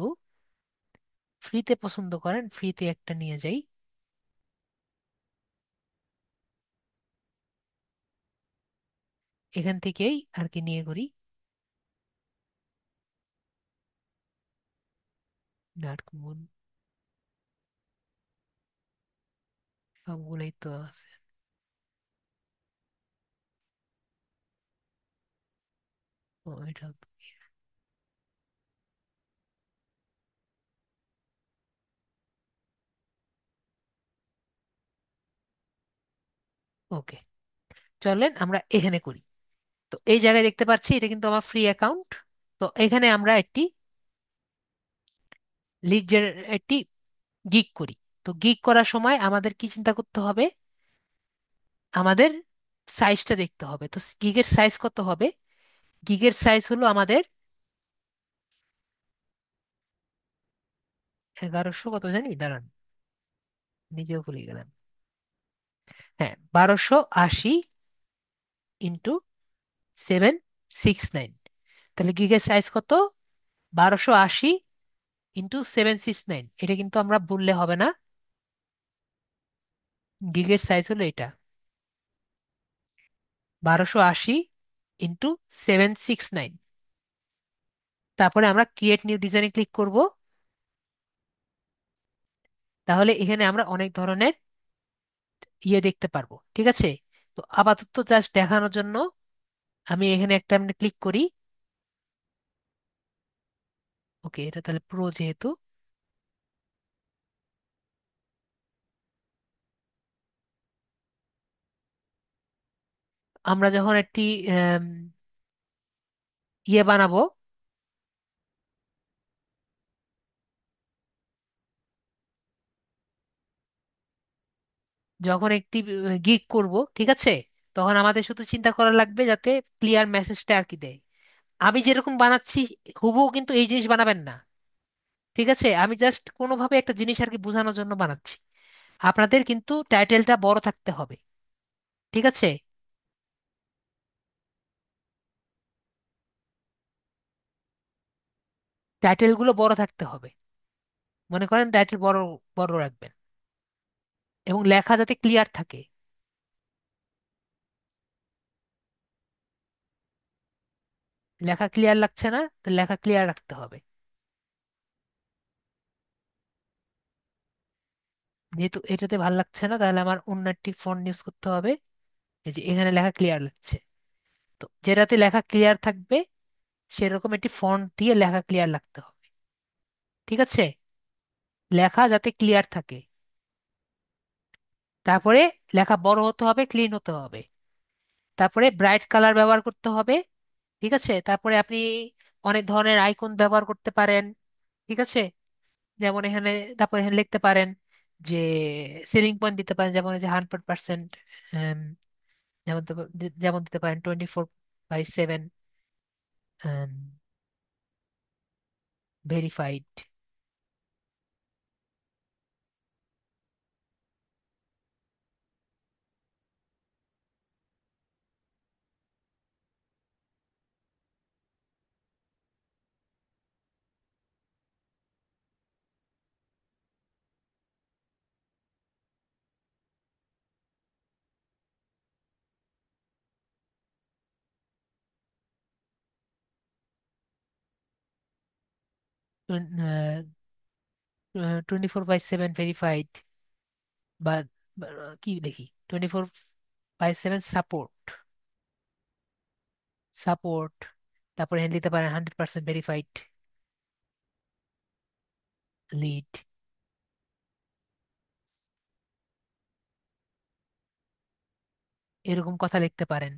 ফ্রিতে পছন্দ করেন, ফ্রিতে একটা নিয়ে যাই। এখান থেকেই আর কি নিয়ে করি। ডার্ক মুন সবগুলোই তো আছে। ও, এটা ওকে। চলেন আমরা এখানে করি। তো এই জায়গায় দেখতে পাচ্ছি এটা কিন্তু আমার ফ্রি অ্যাকাউন্ট। তো এখানে আমরা একটি লিড, একটি গিগ করি। তো গিগ করার সময় আমাদের কি চিন্তা করতে হবে? আমাদের সাইজটা দেখতে হবে। তো গিগের সাইজ কত হবে? গিগের সাইজ হলো আমাদের 1100, কত জানি, দাঁড়ান, নিজেও ভুলে গেলাম। হ্যাঁ, 1280 ইন্টু 769। তাহলে গিগের সাইজ কত? 1280 ইন্টু 769। এটা কিন্তু আমরা বললে হবে না, গিগের সাইজ হলো এটা, 1280 ইন্টু 769। তারপরে আমরা ক্রিয়েট নিউ ডিজাইনে ক্লিক করব। তাহলে এখানে আমরা অনেক ধরনের ইয়ে দেখতে পারবো, ঠিক আছে। তো আপাতত জাস্ট দেখানোর জন্য আমি এখানে একটা ক্লিক করি। ওকে, এটা তাহলে প্রো যেহেতু, আমরা যখন একটি আম, ইয়ে বানাবো, যখন একটি গিগ করব, ঠিক আছে, তখন আমাদের শুধু চিন্তা করা লাগবে যাতে ক্লিয়ার মেসেজটা আর কি দেয়। আমি যেরকম বানাচ্ছি হুবহু কিন্তু এই জিনিস বানাবেন না, ঠিক আছে। আমি জাস্ট কোনোভাবে একটা জিনিস আর কি বোঝানোর জন্য বানাচ্ছি। আপনাদের কিন্তু টাইটেলটা বড় থাকতে হবে, ঠিক আছে। টাইটেলগুলো বড় থাকতে হবে, মনে করেন টাইটেল বড় বড় রাখবেন, এবং লেখা যাতে ক্লিয়ার থাকে। লেখা ক্লিয়ার লাগছে না, তো লেখা ক্লিয়ার রাখতে হবে। যেহেতু এটাতে ভালো লাগছে না, তাহলে আমার অন্য একটি ফন্ট ইউজ করতে হবে। এই যে এখানে লেখা ক্লিয়ার লাগছে, তো যেটাতে লেখা ক্লিয়ার থাকবে সেরকম একটি ফন্ট দিয়ে লেখা ক্লিয়ার লাগতে হবে, ঠিক আছে। লেখা যাতে ক্লিয়ার থাকে। তারপরে লেখা বড় হতে হবে, ক্লিন হতে হবে। তারপরে ব্রাইট কালার ব্যবহার করতে হবে, ঠিক আছে। তারপরে আপনি অনেক ধরনের আইকন ব্যবহার করতে পারেন, ঠিক আছে। যেমন এখানে, তারপর এখানে লিখতে পারেন যে সিলিং পয়েন্ট দিতে পারেন, যেমন এই যে 100%, যেমন যেমন দিতে পারেন 24/7 ভেরিফাইড। 24/7 ভেরিফাইড, বা বা কি লিখি, 24/7 সাপোর্ট, সাপোর্ট। তারপরে হ্যান্ড দিতে পারেন 100% ভেরিফাইড লিড। এরকম কথা লিখতে পারেন,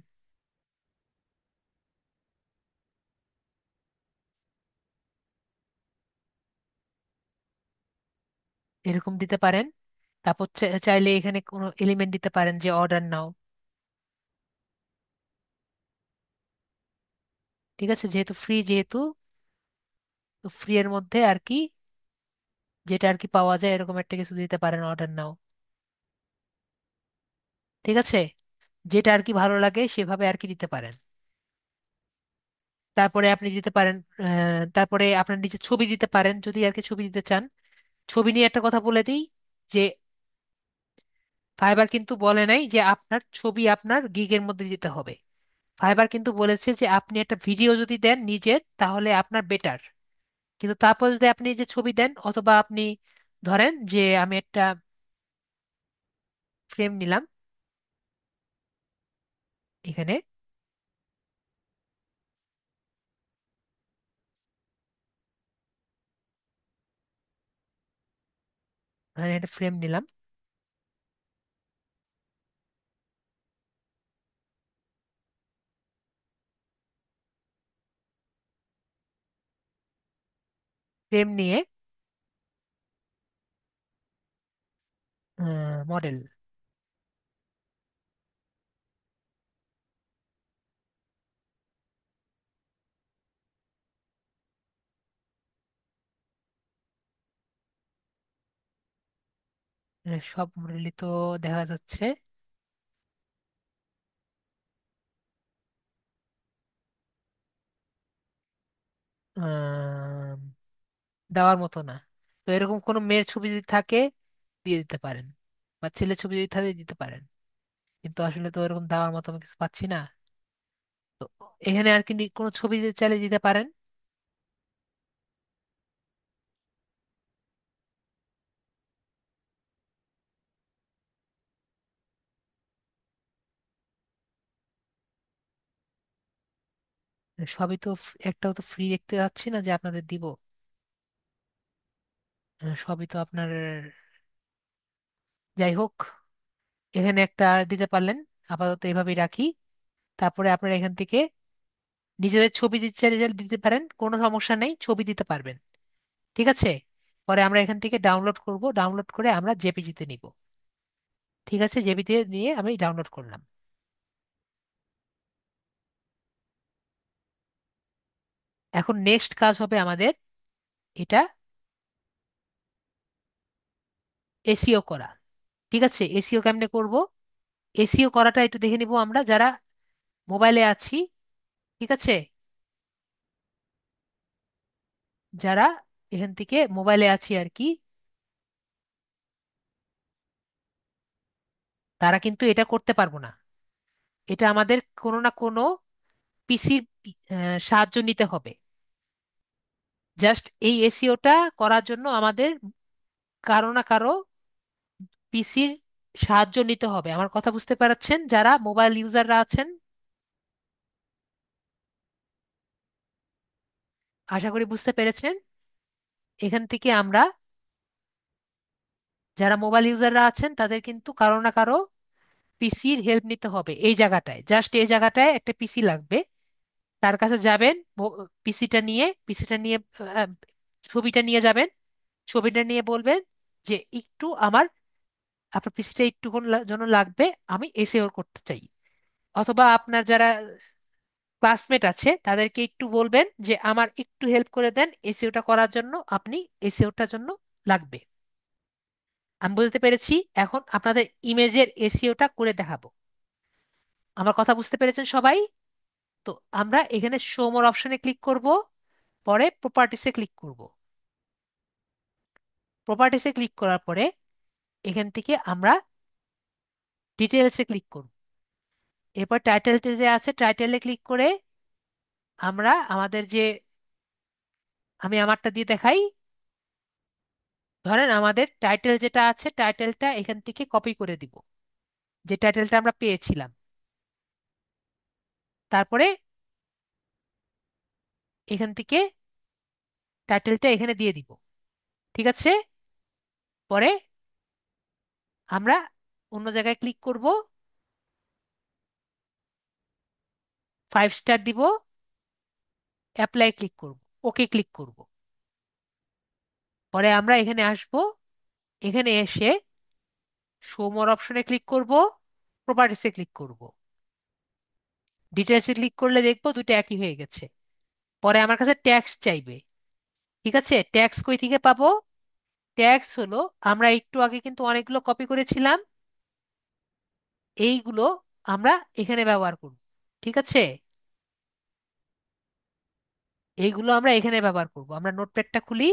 এরকম দিতে পারেন। তারপর চাইলে এখানে কোনো এলিমেন্ট দিতে পারেন, যে অর্ডার নাও, ঠিক আছে। যেহেতু ফ্রি, যেহেতু ফ্রি এর মধ্যে আর কি যেটা আর কি পাওয়া যায় এরকম একটা কিছু দিতে পারেন, অর্ডার নাও। ঠিক আছে, যেটা আর কি ভালো লাগে সেভাবে আর কি দিতে পারেন। তারপরে আপনি দিতে পারেন, তারপরে আপনার নিচে ছবি দিতে পারেন যদি আর কি ছবি দিতে চান। ছবি নিয়ে একটা কথা বলে দিই, যে ফাইবার কিন্তু বলে নাই যে আপনার ছবি আপনার গিগের মধ্যে দিতে হবে। ফাইবার কিন্তু বলেছে যে আপনি একটা ভিডিও যদি দেন নিজের তাহলে আপনার বেটার। কিন্তু তারপর যদি আপনি যে ছবি দেন, অথবা আপনি ধরেন যে আমি একটা ফ্রেম নিলাম এখানে, ধরেন একটা ফ্রেম নিলাম। ফ্রেম নিয়ে মডেল, সব মডেলই তো দেখা যাচ্ছে। আহ, দেওয়ার মতো না। তো এরকম কোনো মেয়ের ছবি যদি থাকে দিয়ে দিতে পারেন, বা ছেলের ছবি যদি থাকে দিতে পারেন। কিন্তু আসলে তো এরকম দেওয়ার মতো আমি কিছু পাচ্ছি না। তো এখানে আর কি কোনো ছবি দিতে চাইলে দিতে পারেন। সবই তো একটাও তো ফ্রি দেখতে পাচ্ছি না যে আপনাদের দিব। সবই তো আপনার, যাই হোক, এখানে একটা দিতে পারলেন। আপাতত এভাবেই রাখি। তারপরে আপনারা এখান থেকে নিজেদের ছবি দিতে চাইলে দিতে পারেন, কোনো সমস্যা নেই, ছবি দিতে পারবেন। ঠিক আছে, পরে আমরা এখান থেকে ডাউনলোড করব, ডাউনলোড করে আমরা জেপিজিতে নিব। ঠিক আছে, জেপিতে নিয়ে আমি ডাউনলোড করলাম। এখন নেক্সট কাজ হবে আমাদের এটা এসিও করা। ঠিক আছে, এসিও কেমনে করব? এসিও করাটা একটু দেখে নিব আমরা যারা মোবাইলে আছি। ঠিক আছে, যারা এখান থেকে মোবাইলে আছি আর কি, তারা কিন্তু এটা করতে পারবো না। এটা আমাদের কোনো না কোনো পিসির সাহায্য নিতে হবে। জাস্ট এই এসিওটা করার জন্য আমাদের কারো না কারো পিসির সাহায্য নিতে হবে। আমার কথা বুঝতে পারছেন যারা মোবাইল ইউজাররা আছেন? আশা করি বুঝতে পেরেছেন। এখান থেকে আমরা যারা মোবাইল ইউজাররা আছেন তাদের কিন্তু কারো না কারো পিসির হেল্প নিতে হবে। এই জায়গাটায়, জাস্ট এই জায়গাটায় একটা পিসি লাগবে। তার কাছে যাবেন, পিসিটা নিয়ে আহ, ছবিটা নিয়ে যাবেন। ছবিটা নিয়ে বলবেন যে একটু আমার, আপনার পিসিটা একটু জন্য লাগবে, আমি এসিও করতে চাই। অথবা আপনার যারা ক্লাসমেট আছে তাদেরকে একটু বলবেন যে আমার একটু হেল্প করে দেন এসিওটা করার জন্য, আপনি এসিওটার জন্য লাগবে। আমি বুঝতে পেরেছি। এখন আপনাদের ইমেজের এসিওটা করে দেখাবো। আমার কথা বুঝতে পেরেছেন সবাই? তো আমরা এখানে শো মোর অপশনে ক্লিক করব, পরে প্রপার্টিসে ক্লিক করব। প্রপার্টিসে ক্লিক করার পরে এখান থেকে আমরা ডিটেলসে ক্লিক করব। এরপর টাইটেলটা যে আছে টাইটেলে ক্লিক করে আমরা আমাদের যে, আমি আমারটা দিয়ে দেখাই। ধরেন আমাদের টাইটেল যেটা আছে টাইটেলটা এখান থেকে কপি করে দিব, যে টাইটেলটা আমরা পেয়েছিলাম। তারপরে এখান থেকে টাইটেলটা এখানে দিয়ে দিব। ঠিক আছে, পরে আমরা অন্য জায়গায় ক্লিক করব, 5 স্টার দিব, অ্যাপ্লাই ক্লিক করব, ওকে ক্লিক করব। পরে আমরা এখানে আসব, এখানে এসে শো মোর অপশনে ক্লিক করব, প্রপার্টিসে ক্লিক করব, ডিটেলসে ক্লিক করলে দেখবো দুটো একই হয়ে গেছে। পরে আমার কাছে ট্যাক্স চাইবে। ঠিক আছে, ট্যাক্স কই থেকে পাবো? ট্যাক্স হলো, আমরা একটু আগে কিন্তু অনেকগুলো কপি করেছিলাম। এইগুলো আমরা এখানে ব্যবহার করব। ঠিক আছে, এইগুলো আমরা এখানে ব্যবহার করব। আমরা নোটপ্যাডটা খুলি,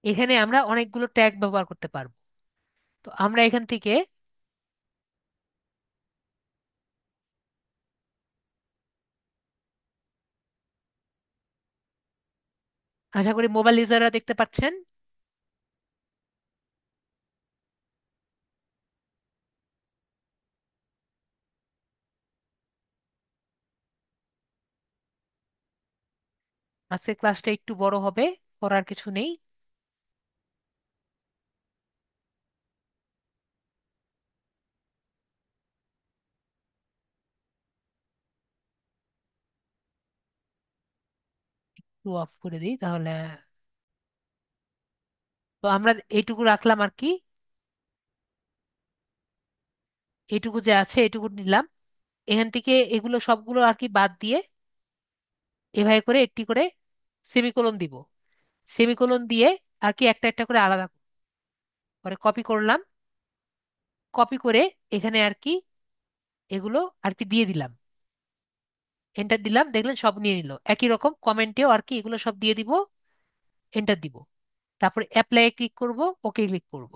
এখানে আমরা অনেকগুলো ট্যাগ ব্যবহার করতে পারবো। তো আমরা এখান থেকে আশা করি মোবাইল ইউজাররা দেখতে পাচ্ছেন। আজকে ক্লাসটা একটু বড় হবে, করার কিছু নেই। একটু অফ করে দিই তাহলে। তো আমরা এইটুকু রাখলাম আর কি, এইটুকু যে আছে এইটুকু নিলাম। এখান থেকে এগুলো সবগুলো আর কি বাদ দিয়ে এভাবে করে একটি করে সেমিকোলন দিব। সেমিকোলন দিয়ে আর কি একটা একটা করে আলাদা করে কপি করলাম। কপি করে এখানে আর কি এগুলো আর কি দিয়ে দিলাম, এন্টার দিলাম, দেখলেন সব নিয়ে নিল। একই রকম কমেন্টেও আর কি এগুলো সব দিয়ে দিব, এন্টার দিব। তারপরে অ্যাপ্লাই ক্লিক করব, ওকে ক্লিক করব।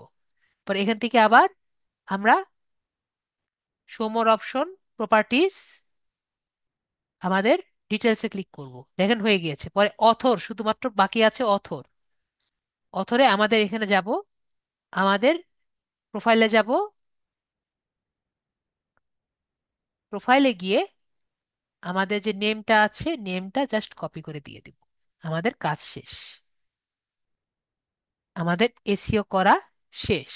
পরে এখান থেকে আবার আমরা শো মোর অপশন, প্রপার্টিজ, আমাদের ডিটেলসে ক্লিক করব। দেখেন হয়ে গিয়েছে। পরে অথর শুধুমাত্র বাকি আছে, অথর। অথরে আমাদের এখানে যাব, আমাদের প্রোফাইলে যাব। প্রোফাইলে গিয়ে আমাদের যে নেমটা আছে নেমটা জাস্ট কপি করে দিয়ে দিব। আমাদের কাজ শেষ, আমাদের এসইও করা শেষ।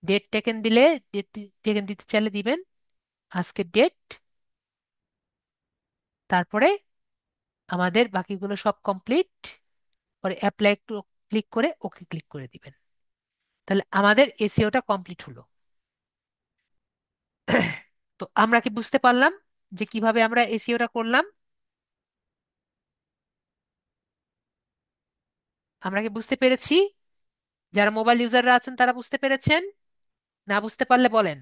ডেট টেকেন দিলে, ডেট টেকেন দিতে চাইলে দিবেন, আজকের ডেট। তারপরে আমাদের বাকিগুলো সব কমপ্লিট। পরে অ্যাপ্লাই ক্লিক করে ওকে ক্লিক করে দিবেন। তাহলে আমাদের এসইওটা কমপ্লিট হলো। তো আমরা কি বুঝতে পারলাম যে কিভাবে আমরা এসইওটা করলাম? আমরা কি বুঝতে পেরেছি? যারা মোবাইল ইউজাররা আছেন তারা বুঝতে পেরেছেন? না বুঝতে পারলে বলেন,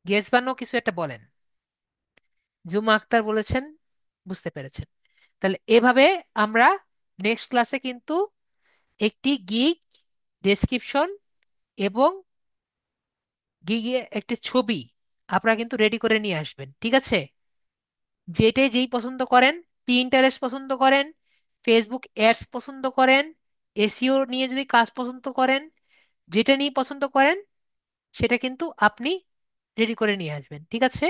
গেস বানো কিছু একটা বলেন। জুমা আক্তার বলেছেন বুঝতে পেরেছেন। তাহলে এভাবে আমরা নেক্সট ক্লাসে কিন্তু একটি গিগ ডেসক্রিপশন এবং গিগে একটি ছবি আপনারা কিন্তু রেডি করে নিয়ে আসবেন। ঠিক আছে, যেটাই যেই পছন্দ করেন, পিন্টারেস্ট পছন্দ করেন, ফেসবুক অ্যাডস পছন্দ করেন, এসইও নিয়ে যদি কাজ পছন্দ করেন, যেটা নিয়ে পছন্দ করেন সেটা কিন্তু আপনি রেডি করে নিয়ে আসবেন। ঠিক আছে,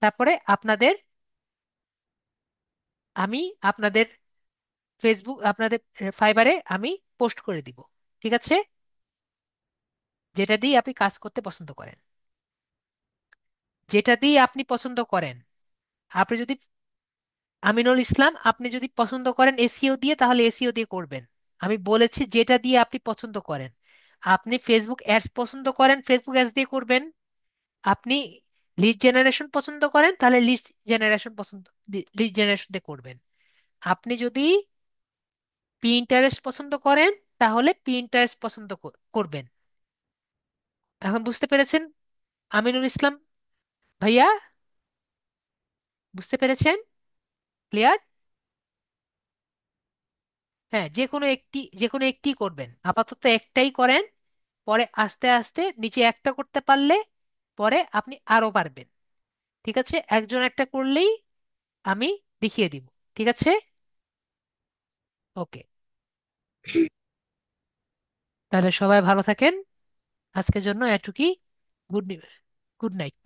তারপরে আপনাদের আমি আপনাদের ফেসবুক, আপনাদের ফাইবারে আমি পোস্ট করে দিব। ঠিক আছে, যেটা দিয়ে আপনি কাজ করতে পছন্দ করেন, যেটা দিয়ে আপনি পছন্দ করেন। আপনি যদি, আমিনুল ইসলাম, আপনি যদি পছন্দ করেন এসইও দিয়ে তাহলে এসইও দিয়ে করবেন। আমি বলেছি যেটা দিয়ে আপনি পছন্দ করেন। আপনি ফেসবুক অ্যাডস পছন্দ করেন, ফেসবুক অ্যাডস দিয়ে করবেন। আপনি লিড জেনারেশন পছন্দ করেন তাহলে লিড জেনারেশন দিয়ে করবেন। আপনি যদি পিন্টারেস্ট পছন্দ করেন তাহলে পিন্টারেস্ট পছন্দ করবেন। এখন বুঝতে পেরেছেন আমিনুল ইসলাম ভাইয়া? বুঝতে পেরেছেন? ক্লিয়ার? হ্যাঁ, যে কোনো একটি করবেন, আপাতত একটাই করেন। পরে আস্তে আস্তে নিচে একটা করতে পারলে পরে আপনি আরো পারবেন। ঠিক আছে, একজন একটা করলেই আমি দেখিয়ে দিব। ঠিক আছে, ওকে। তাহলে সবাই ভালো থাকেন, আজকের জন্য এটুকুই। Good good night.